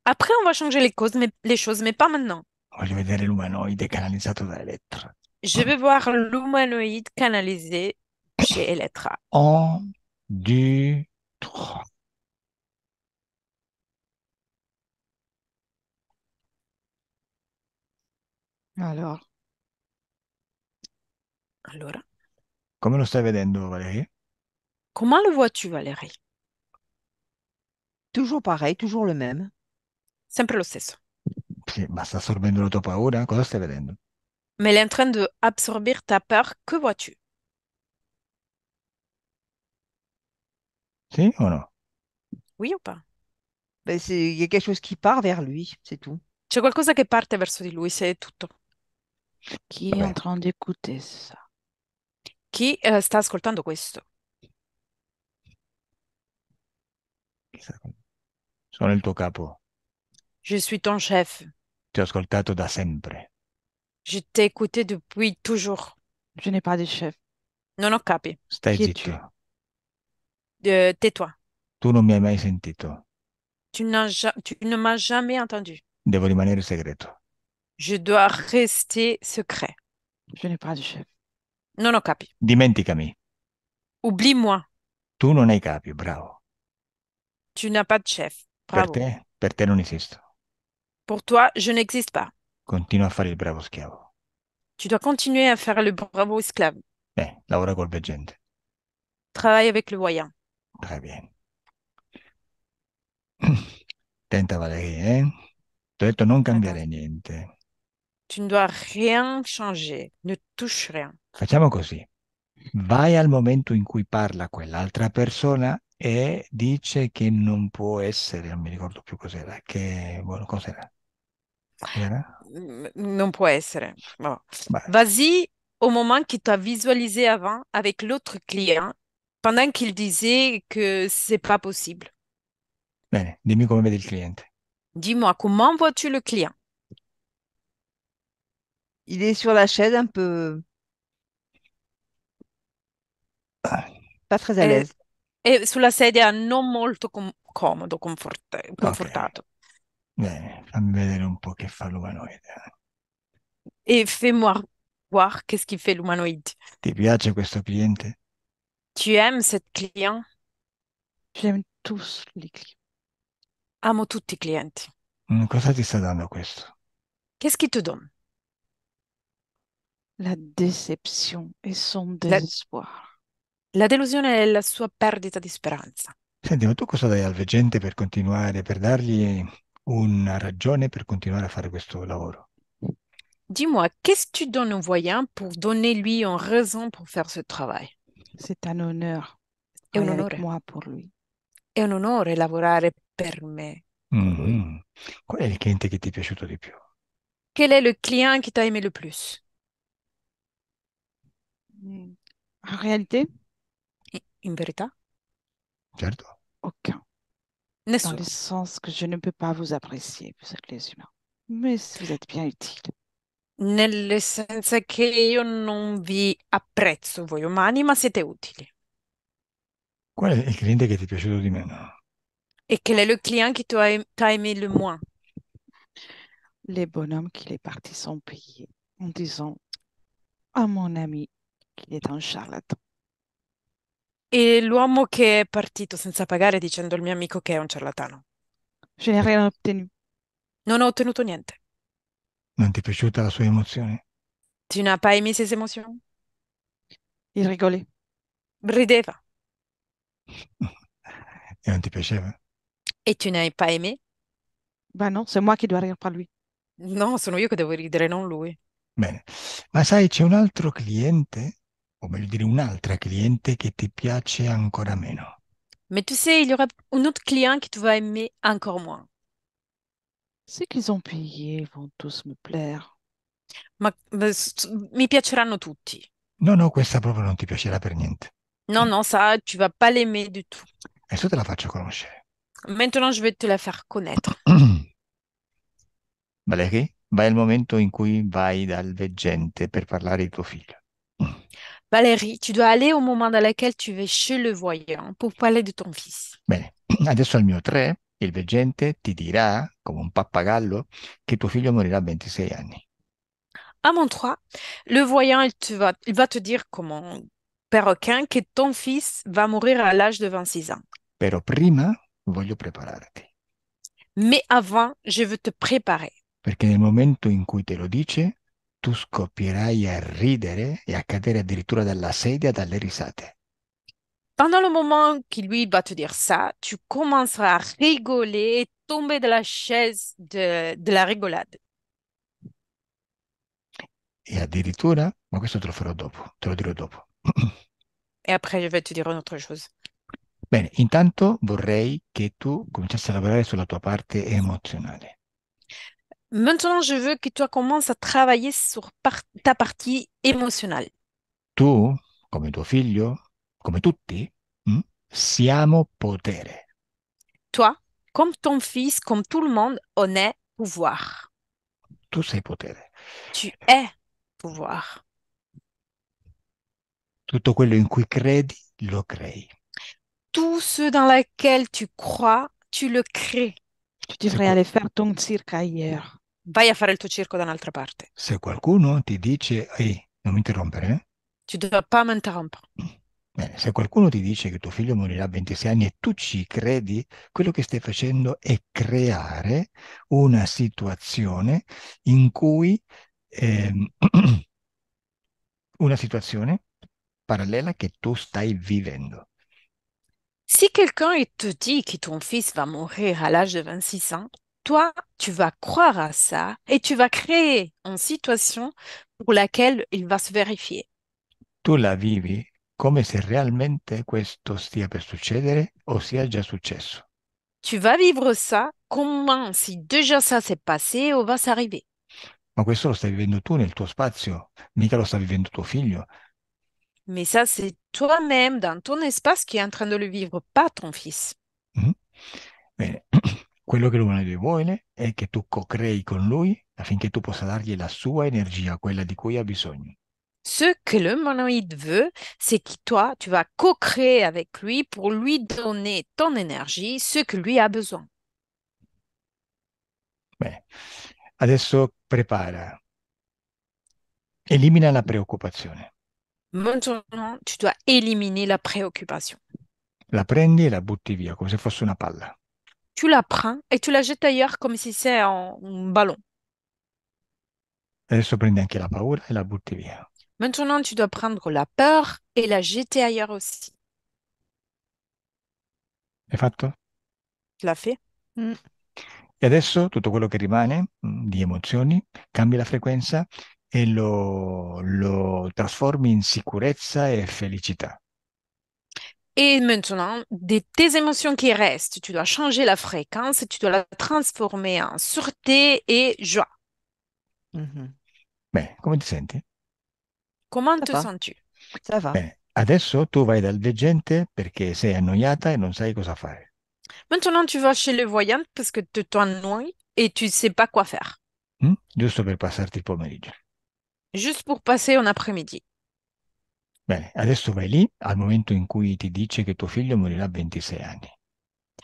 Après, on va changer les choses, mais pas maintenant. Voglio vedere l'umanoide canalizzato da Elettra. Je vais voir l'humanoïde canalisé chez Elettra. 1, 2, 3. Alors, Allora, Come lo stai vedendo, Valeria? comment le vois-tu, Valérie? Toujours pareil, toujours le même. Sempre lo stesso. Sì, ma sta assorbendo la tua paura? Cosa stai vedendo? Mais elle est en train de absorber ta peur. Que vois-tu? Sì o no? Oui ou pas? Ben, il y a quelque chose qui part vers lui, c'est tout. C'è qualcosa che parte verso di lui, c'est tutto. qui est en Vabbè, train d'écouter ça? Chi sta ascoltando questo? sono il tuo capo. Je suis ton chef. Ti ho ascoltato da sempre. Je t'ai écouté depuis toujours. Je n'ai pas de chef. Non ho capi. Stai Qui es-tu? zitto. Tais-toi. Tu non mi hai mai sentito. Tu ne m'as jamais entendu. Devo rimanere segreto. Je dois rester secret. Je n'ai pas de chef. Non ho capi. Dimenticami. Oublie-moi. Tu non hai capi, bravo. Tu n'as pas de chef. Bravo. Per te non esisto. Pour toi, je n'existe pas. Continua a fare il bravo schiavo. Tu dois continuer à faire le bravo esclave. Lavora col veggente. Travaille avec le voyant. Très bien. Tenta Valerie, eh? Ti ho detto non Attends. cambiare niente. Tu ne dois rien changer. Ne touche rien. Facciamo così. Vai al momento in cui parla quell'altra persona e dice che non può essere, non mi ricordo più cos'era, che, bueno, cos'era? Cos'era? Non può essere. Bon. Vai, Vas-y au moment que tu as visualisé avant avec l'autre client pendant qu'il disait que c'est pas possible. bene, dimmi come vedi il cliente. Dis-moi, comment vois-tu le client? Il est sur la chaise un peu Ah, pas très à È, l'aise. è sulla sedia non molto comodo, ok, confortato. bene, fammi vedere un po' che fa l'umanoide. Et fais-moi voir qu'est-ce qu'il fait l'humanoïde. Ti piace questo cliente? Tu aimes cette client? J'aime tous les clients. Amo tutti i clienti. Cosa ti sta dando questo? Qu'est-ce qu'il te donne? La déception et son La, désespoir. la delusione è la sua perdita di speranza. Senti, ma tu cosa dai al veggente per continuare, per dargli una ragione per continuare a fare questo lavoro? Dis-moi, qu'est-ce que tu donnes au voyant pour donner lui une raison pour faire ce travail? C'est un honneur de È un travailler avec onore. moi pour lui. È un onore lavorare per me, con lui. Mhm. Qual è il cliente che ti è piaciuto di più? Quel est le client qui t'a aimé le plus? Mm. En réalité, In verità? Certo. aucun. Dans le Nessuno. sens que je ne peux pas vous apprécier, vous êtes les humains. Mais vous êtes bien utiles. Nel senso che io non vi apprezzo voi umani, ma siete utili. Qual è il cliente che ti è piaciuto di meno? Et quel est le client qui t'a aimé le moins? Les bonhommes qui les partis sont payés en disant à mon ami qu'il est un charlatan. E l'uomo che è partito senza pagare dicendo al mio amico che è un ciarlatano. Je n'ai rien obtenu. Non ho ottenuto niente. Non ti è piaciuta la sua emozione? Tu n'as pas aimé ses émotions? Il rigolait. Rideva. E non ti piaceva? E tu n'hai pas aimé? Ben non, c'est moi qui dois rire par lui. No, sono io che devo ridere, non lui. Bene, ma sai, c'è un altro cliente, o meglio dire un'altra cliente che ti piace ancora meno. Mais tu sais, il y aura un autre client qui te va aimer encore moins. C'est qu'ils ont payé, vont tous me plaire. Mi piaceranno tutti. No, no, questa proprio non ti piacerà per niente. Non, non, ça, tu vas pas l'aimer du tout. Adesso te la faccio conoscere. Maintenant, je vais te la faire connaître. Valerie, vai al momento in cui vai dal veggente per parlare di tuo figlio. Valérie, tu dois aller au moment dans lequel tu vas chez le voyant pour parler de ton fils. Bene, adesso al mio 3, il veggente ti dirà, come un pappagallo, che tuo figlio morirà a 26 anni. À mon 3, le voyant, il va te dire comment perroquin que ton fils va mourir à l'âge de 26 ans. Però prima voglio prepararti, Mais avant, je veux te préparer. perché nel momento in cui te lo dice, tu scoppierai a ridere e a cadere addirittura dalla sedia dalle risate. Pendant le moment qu'il lui va te dire ça, tu commenceras à rigoler et tomber de la chaise de la rigolade. E addirittura, ma questo te lo farò dopo, te lo dirò dopo. Et après, je vais te dire une autre chose. Bene, intanto vorrei che tu cominciassi a lavorare sulla tua parte emozionale. Maintenant, je veux que toi commences à travailler sur ta partie émotionnelle. Tu, come tuo figlio, come tutti, siamo potere. Toi, comme ton fils, comme tout le monde, on est pouvoir. Tu sei potere. Tu es pouvoir. Tutto quello in cui credi, lo crei. tout ce dans lequel tu crois, tu le crées. Tu Se, devrais aller faire ton cirque ailleurs. Vai a fare il tuo circo da un'altra parte. se qualcuno ti dice, ehi, non mi interrompere, eh? Tu ne dois pas m'interrompre. Bene, se qualcuno ti dice che tuo figlio morirà a 26 anni e tu ci credi, quello che stai facendo è creare una situazione in cui ehm, una situazione parallela che tu stai vivendo. Si quelqu'un il te dit que ton fils va mourir à l'âge de 26 ans, toi, tu vas croire à ça et tu vas créer une situation pour laquelle il va se vérifier. Tu la vivi come se realmente questo stia per succedere o sia già successo. Tu vas vivre ça comment si déjà ça s'est passé ou va s'arriver. Ma questo lo stai vivendo tu nel tuo spazio, mica lo sta vivendo tuo figlio. Mais ça, c'est toi-même dans ton espace qui est en train de le vivre, pas ton fils. Mhm. Bene, quello che l'umanoide vuole è che tu co-crei con lui affinché tu possa dargli la sua energia, quella di cui ha bisogno. Ce que le monoïde veut, c'est que toi, tu vas co-créer avec lui pour lui donner ton énergie, ce que lui a besoin. Bene, adesso prepara, elimina la preoccupazione. Maintenant, tu dois éliminer la préoccupation. La prendi e la butti via come se fosse una palla. Tu la prends et tu la jettes ailleurs comme si c'est un ballon. Adesso prendi anche la paura e la butti via. Maintenant, tu dois prendre la peur et la jeter ailleurs aussi. Hai fatto? Tu l'as fait? Mm. E adesso tutto quello che rimane di emozioni, cambi la frequenza e lo trasformi in sicurezza e felicità. Et maintenant, tes émotions qui restent, tu dois changer la fréquence et tu dois la transformer en sûreté et joie. Mhm. Bene, come ti senti? Comment Ça te va, sens-tu? ça va. Bene, adesso tu vai dal veggente perché sei annoiata e non sai cosa fare. Maintenant, tu vas chez le voyant parce que tu t'ennuies et tu ne sais pas quoi faire. Giusto per passarti il pomeriggio. Juste pour passer un après-midi. Bene, adesso vai lì al momento in cui ti dice che tuo figlio morirà a 26 anni.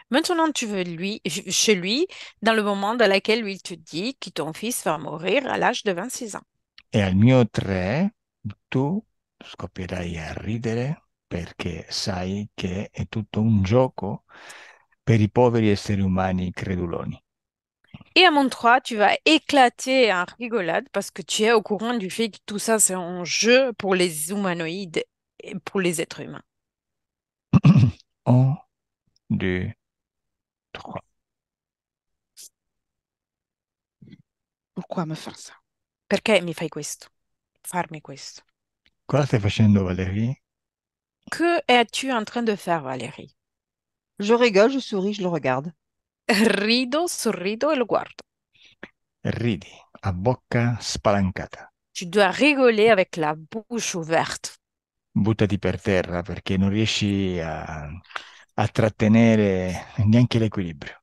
Maintenant, tu veux chez lui dans le moment dans lequel lui te dit que ton fils va mourir à l'âge de 26 ans. E al mio 3 tu scoppierai a ridere perché sai che è tutto un gioco per i poveri esseri umani creduloni. Et à mon 3, tu vas éclater en rigolade parce que tu es au courant du fait que tout ça, c'est un jeu pour les humanoïdes et pour les êtres humains. 1, 2, 3. Pourquoi me faire ça? Perché mi fai questo? Farmi questo. Cosa stai facendo, Valerie? Que es-tu en train de faire, Valérie? Je rigole, je souris, je le regarde. Rido, sorrido e lo guardo. Ridi a bocca spalancata. Tu dois rigoler avec la bouche ouverte. Buttati per terra perché non riesci a trattenere neanche l'equilibrio.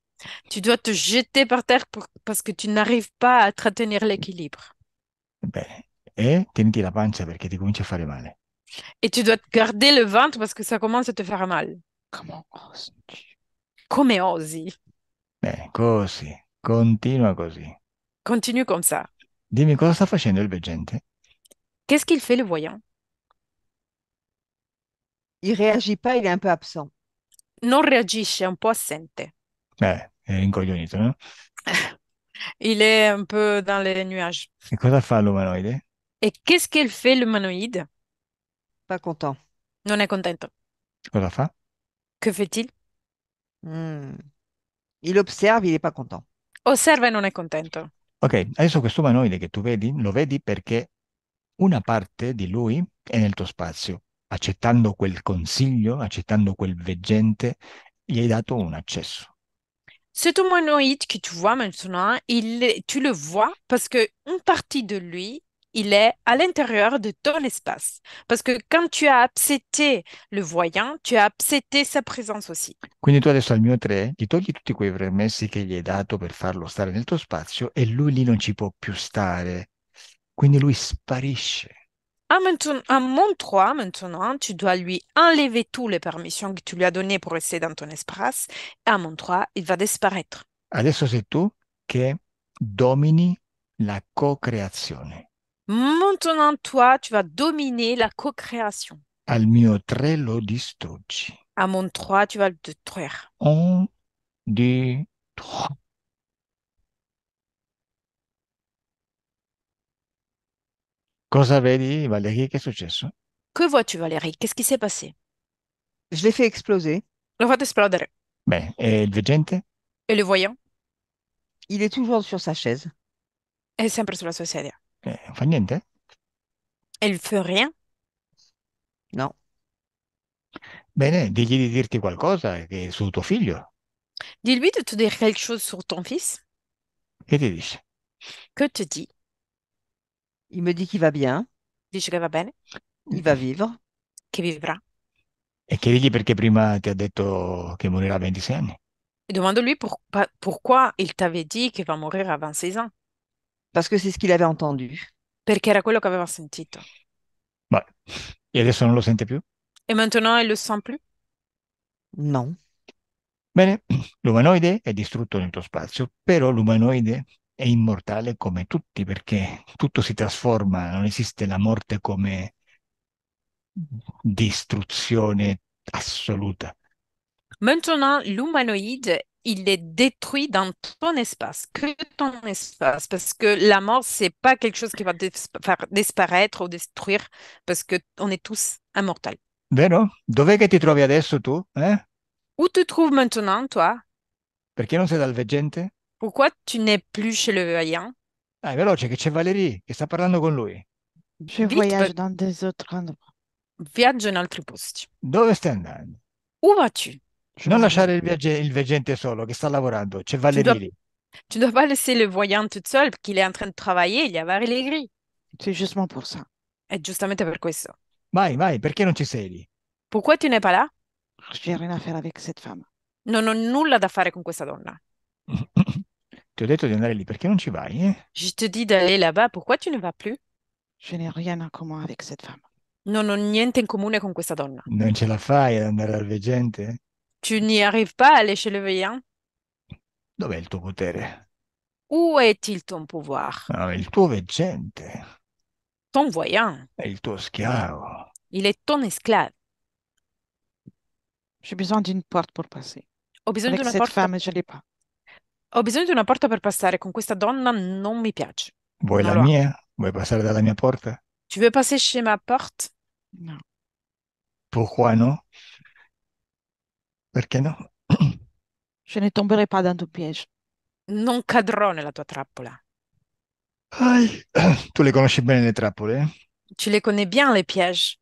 Tu dois te jeter par terre parce que tu n'arrives pas à tenir l'équilibre. Bene, e tieniti la pancia perché ti comincia a fare male. Et tu dois te garder le ventre parce que ça commence à te faire mal. Comment oses-tu? Come osi? Bene, così, continua così. Continue comme ça. Dimmi cosa sta facendo il veggente? Qu'est-ce qu'il fait, le voyant? Il réagit pas, il est un peu absent. Non reagisce, è un po' assente. È rincoglionito, no? Il est un peu dans les nuages. E cosa fa l'umanoide? Et qu'est-ce qu'il fait, l'humanoïde? Pas content. Non è contento. Cosa fa? Que fait-il? Hmm. Il observe, il est pas content. Osserva e non è contento. Ok, adesso questo umanoide che tu vedi, lo vedi perché una parte di lui è nel tuo spazio. Accettando quel consiglio, accettando quel veggente, gli hai dato un accesso. Cet humanoïde que tu vois maintenant, tu le vois parce que une partie de lui, il est à l'intérieur de ton espace. Parce que quand tu as accepté le voyant, tu as accepté sa présence aussi. Quindi tu adesso al mio 3 gli togli tutti quei permessi che gli hai dato per farlo stare nel tuo spazio e lui lì non ci può più stare. Quindi lui sparisce. À mon 3, maintenant, tu dois lui enlever toutes les permissions que tu lui as données pour rester dans ton espace. Et à mon 3, il va disparaître. Adesso sei tu che domini la co-creazione. Maintenant, toi, tu vas dominer la co-création. Al mio 3 lo distruggi. À mon 3, tu vas le détruire. Un, due, trois. Cosa vedi, Valerie? Che è successo? Que vois-tu, Valérie? Qu'est-ce qui s'est passé? Je l'ai fait exploser. Lo fate esplodere. Beh, e il veggente? Et le voyant Il est toujours sur sa chaise. è sempre sulla sua sedia. Non fa niente? E il fait rien. Non. Bene, digli di dirti qualcosa che è su tuo figlio. Dis-lui de te dire quelque chose sur ton fils. Che ti dice? Que te dit? Il me dit qu'il va bien, Dice che va bene, il va vivre. che vivrà. E chiedegli perché prima ti ha detto che morirà a 26 anni. Et demande-lui pourquoi il t'avait dit qu'il va mourir à 26 ans. Parce que c'est ce qu'il avait entendu. Perché era quello che aveva sentito. Ma e adesso non lo sente più? Et maintenant, il le sent plus. Non. Bene, l'umanoide è distrutto nel tuo spazio, però l'umanoide è immortale come tutti perché tutto si trasforma, non esiste la morte come distruzione assoluta. Maintenant, l'humanoïde, il est détruit dans ton espace, que ton espace, parce que la mort, c'est pas quelque chose qui va faire disparaître ou détruire, parce que on est tous immortels. Vero? Dov'è che ti trovi adesso tu? Eh? Où te trouves maintenant, toi? Perché non sei dal veggente? Pourquoi tu n'es plus chez le vaillant? Dai, veloce, che c'è Valerie, che sta parlando con lui. Je Vite, voyage dans des autres endroits. viaggia in altri posti. Dove stai andando? Où vas-tu? Je Non m'en lasciare vais. il veggente solo, che sta lavorando. C'è Tu dois, Valerie lì. tu dois pas laisser le voyant toute seule, qu'il est en train de travailler, il y a Valérie. C'est justement pour ça. E giustamente per questo. Vai, vai, perché non ci sei lì? Pourquoi tu n'es pas là? J'ai rien à faire avec cette femme. Non ho nulla da fare con questa donna. Ti ho detto di andare lì, perché non ci vai, eh? Je te dis d'aller là-bas, pourquoi tu ne vas plus? Je n'ai rien en commun avec cette femme. Non ho niente in comune con questa donna. Non ce la fai ad andare dal veggente? Tu n'y arrives pas à aller chez le voyant? Dov'è il tuo potere? Où est-il ton pouvoir? No, il tuo veggente Ton voyant, è il tuo schiavo. il est ton esclave. J'ai besoin d'une porte pour passer. Ho bisogno di Avec una cette porta, femme, je l'ai pas. ho bisogno di una porta per passare. Con questa donna non mi piace. Vuoi Non la lo amo. mia? Vuoi passare dalla mia porta? Tu veux passer chez ma porte? Non. Pourquoi no? Perché no? Je ne tomberai pas dans ton piège. Non cadrò nella tua trappola. Ai. Tu le conosci bene le trappole, eh? Tu les connais bien, les pièges.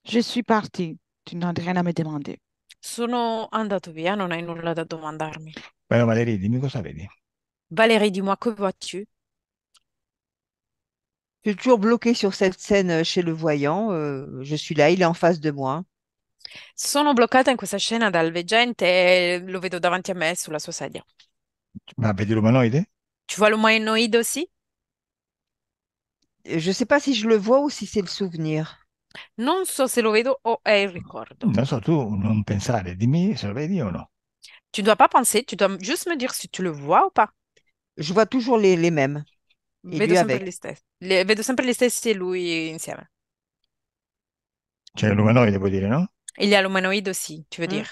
Je suis partie. Tu n'as rien à me demander. Sono andato via, non hai nulla da domandarmi. Beh, Valerie, dimmi cosa vedi. Valérie, dis-moi, que vois-tu? Je suis toujours bloquée sur cette scène chez le voyant. Je suis là, il est en face de moi. Sono bloccata in questa scena dal veggente e lo vedo davanti a me sulla sua sedia. Ma vedi l'umanoide? Tu vois l'umanoïde aussi? Je ne sais pas si je le vois ou si c'est le souvenir. Non so se lo vedo o è il ricordo. Non so, tu non pensare, dimmi se lo vedi o no. Tu dois pas penser, tu dois juste me dire si tu le vois ou pas. Je vois toujours les mêmes. Et Vedo lui sempre avec. gli stessi. Vedo sempre gli stessi e lui insieme. C'è l'umanoide, vuoi dire, no? Il y a l'umanoïde aussi, tu veux Mm, dire.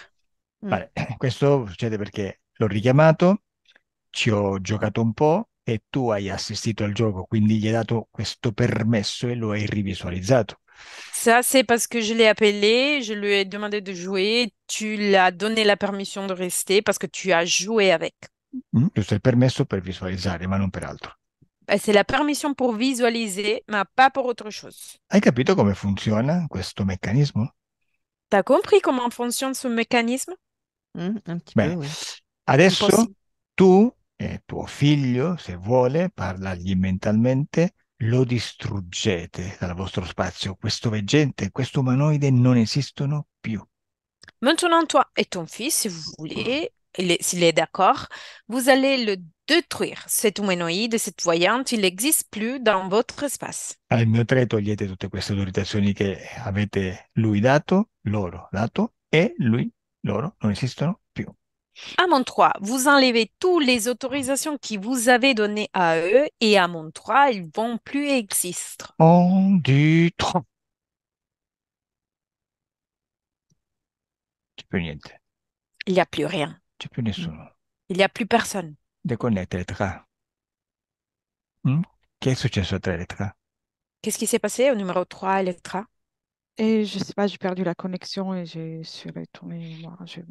mm. Vale, questo succede perché l'ho richiamato, ci ho giocato un po' e tu hai assistito al gioco, quindi gli hai dato questo permesso e lo hai rivisualizzato. Ça, c'est parce que je l'ai appelé, je lui ai demandé de jouer, tu lui as donné la permission de rester parce que tu as joué avec. Giusto il permesso per visualizzare, ma non per altro. C'est la permission pour visualiser, mais pas pour autre chose. Hai capito come funziona questo meccanismo? T'as compris comment fonctionne ce mécanisme? Un petit peu, Bene, oui. Un po' adesso sì. tu e tuo figlio, se vuole, parlargli mentalmente, lo distruggete dal vostro spazio. Questo veggente, questo umanoide non esistono più. Maintenant, toi et ton fils, si vous voulez, s'il est d'accord, vous allez le détruire cet humanoïde, cette voyante, il n'existe plus dans votre espace. Al mio 3 togliete tutte queste autorizzazioni che avete lui dato, loro dato, e lui, loro non esistono più. À mon 3, vous enlevez toutes les autorisations qui vous avez données à eux et à mon 3, ils vont plus exister. Un, due, tre. C'è più niente, Il n'y a plus rien. c'è più nessuno. Il n'y a plus personne. Deconnette le 3. Che è successo a 3 le 3? Qu'est-ce qui s'est passé au numéro 3, Electra? Et je sais pas, j'ai perdu la connexion et je suis retournée. Moi, je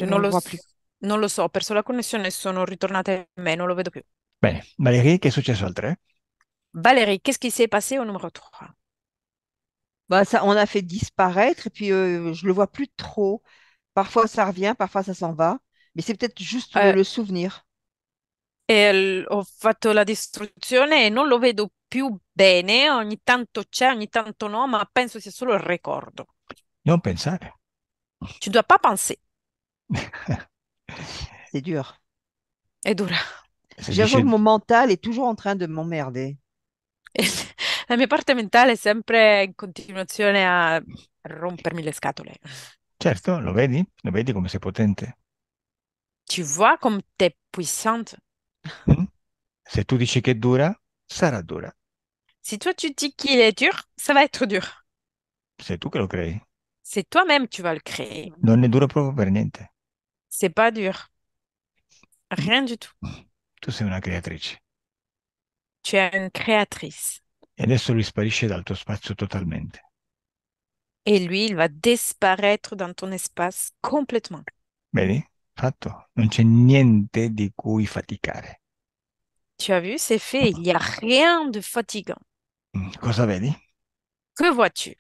ne Non le lo, vois plus. non lo so, ho perso la connessione e sono ritornata in me, non lo vedo più. Bene, Valerie, che è successo al 3? Valérie, qu'est-ce qui s'est passé au numéro 3? Bah, ça, on a fait disparaître et puis je le vois plus trop. Parfois ça revient, parfois ça s'en va. Mais c'est peut-être juste Eh, le souvenir. ho fatto la distruzione e non lo vedo più bene, ogni tanto c'è, ogni tanto no, ma penso sia solo il ricordo. Non pensare. Tu dois pas penser, C'est dur. è dura. Se J'avoue que dice, mon mental est toujours en train de m'emmerder. La mia parte mentale è sempre in continuazione a rompermi le scatole. certo, lo vedi? Lo vedi come sei potente? Tu vois comme t'es puissante? Mm? Se tu dici che è dura, sarà dura. Si toi tu dis qu'il est dur, ça va être dur. Sei tu che lo crei. C'est toi-même tu vas le créer. Non è duro proprio per niente. C'est pas dur. Mm? Rien du tout. Tu sei una creatrice. Tu es une créatrice. E adesso lui sparisce dal tuo spazio totalmente. Et lui, il va disparaître dans ton espace complètement. Vedi? Fatto. Non c'è niente di cui faticare. Tu as vu, c'est fait. Il n'y a rien de fatigant. Cosa vedi? Que vois-tu?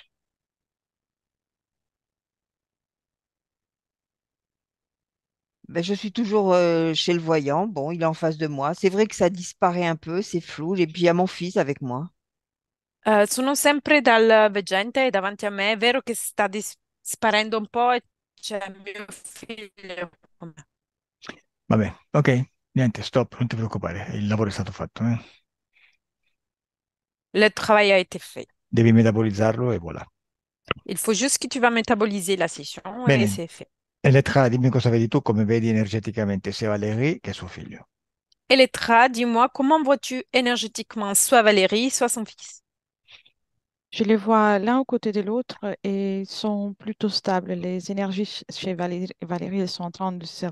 Ben, je suis toujours chez le voyant. Bon, il est en face de moi. C'est vrai que ça disparaît un peu, c'est flou. Et puis il y a mon fils avec moi. Sono sempre dal veggente davanti a me. È vero che sta sparendo un po' e c'è mio figlio con me. Vabbè, ok. Niente, stop, non ti preoccupare. Il lavoro è stato fatto, eh. Le travail a été fait. Devi metabolizzarlo e voilà. Il faut juste que tu vas métaboliser la session et Bene. c'est fait. Elettra, dimmi cosa vedi tu, come vedi energeticamente sia Valerie che suo figlio. Elettra, dis-moi, comment vois-tu énergétiquement soit Valérie, soit son fils? Je les vois l'un aux côtés de l'autre et ils sont plutôt stables. Les énergies chez Valérie, elles sont en train de se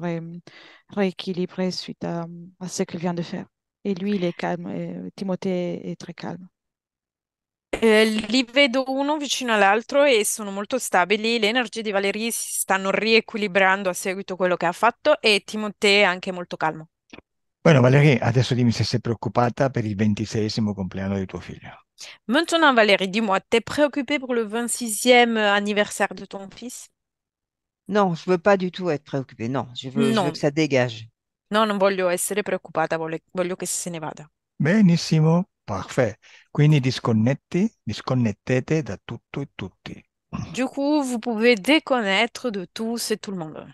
rééquilibrer suite à ce qu'elle vient de faire. Et lui, il est calme. Et Timothée est très calme. Li vedo uno vicino all'altro e sono molto stabili. Le energie di Valerie si stanno riequilibrando a seguito di quello che ha fatto e Timothée è anche molto calmo. Bueno, Valerie, adesso dimmi se sei preoccupata per il 26esimo compleanno di tuo figlio. Maintenant, Valérie, dis-moi, t'es préoccupée pour le 26e anniversaire de ton fils? Non, je veux pas du tout être préoccupée. Non, je veux que Non, ça dégage. no, non voglio essere preoccupata, voglio che se ne vada. Benissimo, parfait. Quindi disconnettete da tutto e tutti. Du coup, vous pouvez déconnaître de tous et tout le monde.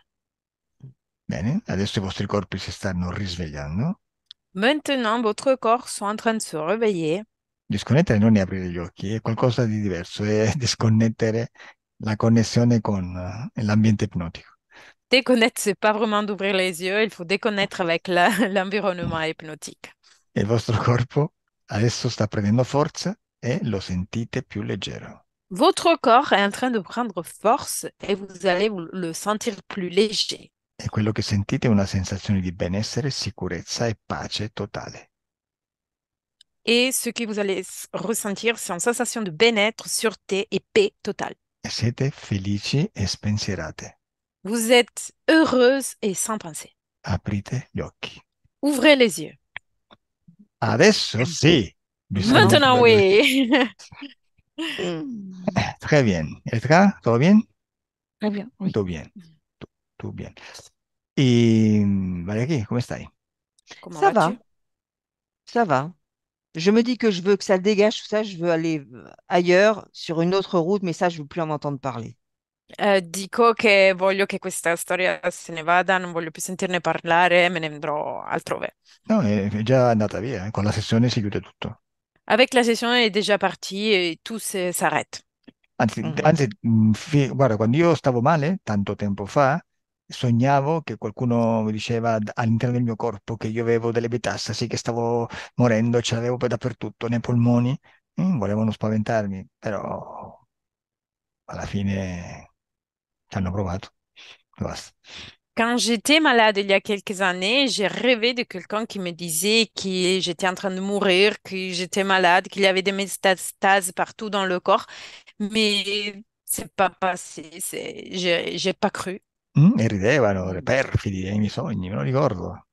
Bene, adesso i vostri corpi si stanno risvegliando. Maintenant, votre corps sont en train de se réveiller. Disconnettere non è aprire gli occhi, è qualcosa di diverso, è disconnettere la connessione con l'ambiente ipnotico. Déconnaître, c'est pas vraiment d'ouvrir les yeux, il faut déconnaître avec l'environnement hypnotique. E il vostro corpo adesso sta prendendo forza e lo sentite più leggero. Votre corps est en train de prendre force et vous allez le sentir plus léger. E quello che sentite è una sensazione di benessere, sicurezza e pace totale. Et ce que vous allez ressentir, c'est une sensation de bien-être, sûreté et paix totale. E siete felici e spensierate. Vous êtes heureuse et sans pensée. Aprite gli occhi. Ouvrez les yeux. Adesso sì! Bisogna Maintenant, Maintenant, aprire gli occhi. oui. Très bien. Edgar, ¿todo bien? Très bien, oui. Tout bien. Tout bien. E Valerie, come stai? Comment ça va, vas-tu? ça va. Je me dis que je veux que ça dégage tout ça. Je veux aller ailleurs, sur une autre route, mais ça, je veux plus en entendre parler. Dico che voglio che questa storia se ne vada, non voglio più sentirne parlare, me ne andrò altrove. No, è già andata via, con la sessione si chiude tutto. Avec la session est déjà partie et s'arrête. Mhm. Anzi, guarda, quando io stavo male, tanto tempo fa, sognavo che qualcuno mi diceva all'interno del mio corpo che io avevo delle metastasi, che stavo morendo, ce l'avevo poi dappertutto, nei polmoni. Volevano spaventarmi, però alla fine ci hanno provato. E basta. Quand j'étais malade il y a quelques années, j'ai rêvé de quelqu'un qui me disait que j'étais en train de mourir, que j'étais malade, qu'il y avait des métastases partout dans le corps, mais c'est pas passé, j'ai pas cru. E ridevano, le Mm. perfidi dei miei sogni, me lo ricordo.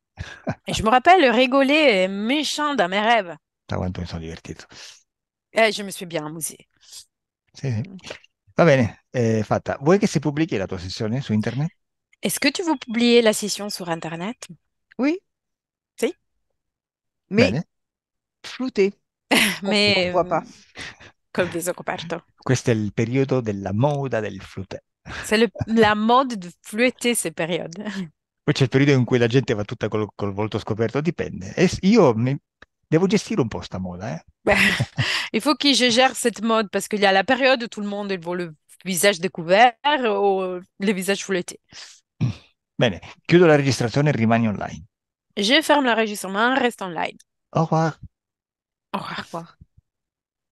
Et je me rappelle rigoler méchant dans mes rêves. Da quanto mi sono divertito. Et je me suis bien amusée. Sì, sì. Va bene, è fatta. Vuoi che si pubblichi la tua sessione su internet? Est-ce que tu veux publier la session sur Internet? Oui, Si, mais Bene. flouté, qu'on ne mais voit pas. col viso coperto. Questo è il periodo della moda del flutè. C'est la mode de fluetter ces périodes. Poi c'è il periodo in cui la gente va tutta col volto scoperto, dipende. Devo gestire un po' sta moda, eh. Ben, il faut que je gère cette mode parce qu'il y a la période où tout le monde il voit le visage découvert ou le visage fouetté. Bene, chiudo la registrazione e rimani online. Je ferme l'enregistrement, reste en live. Au revoir. Au revoir. Au revoir.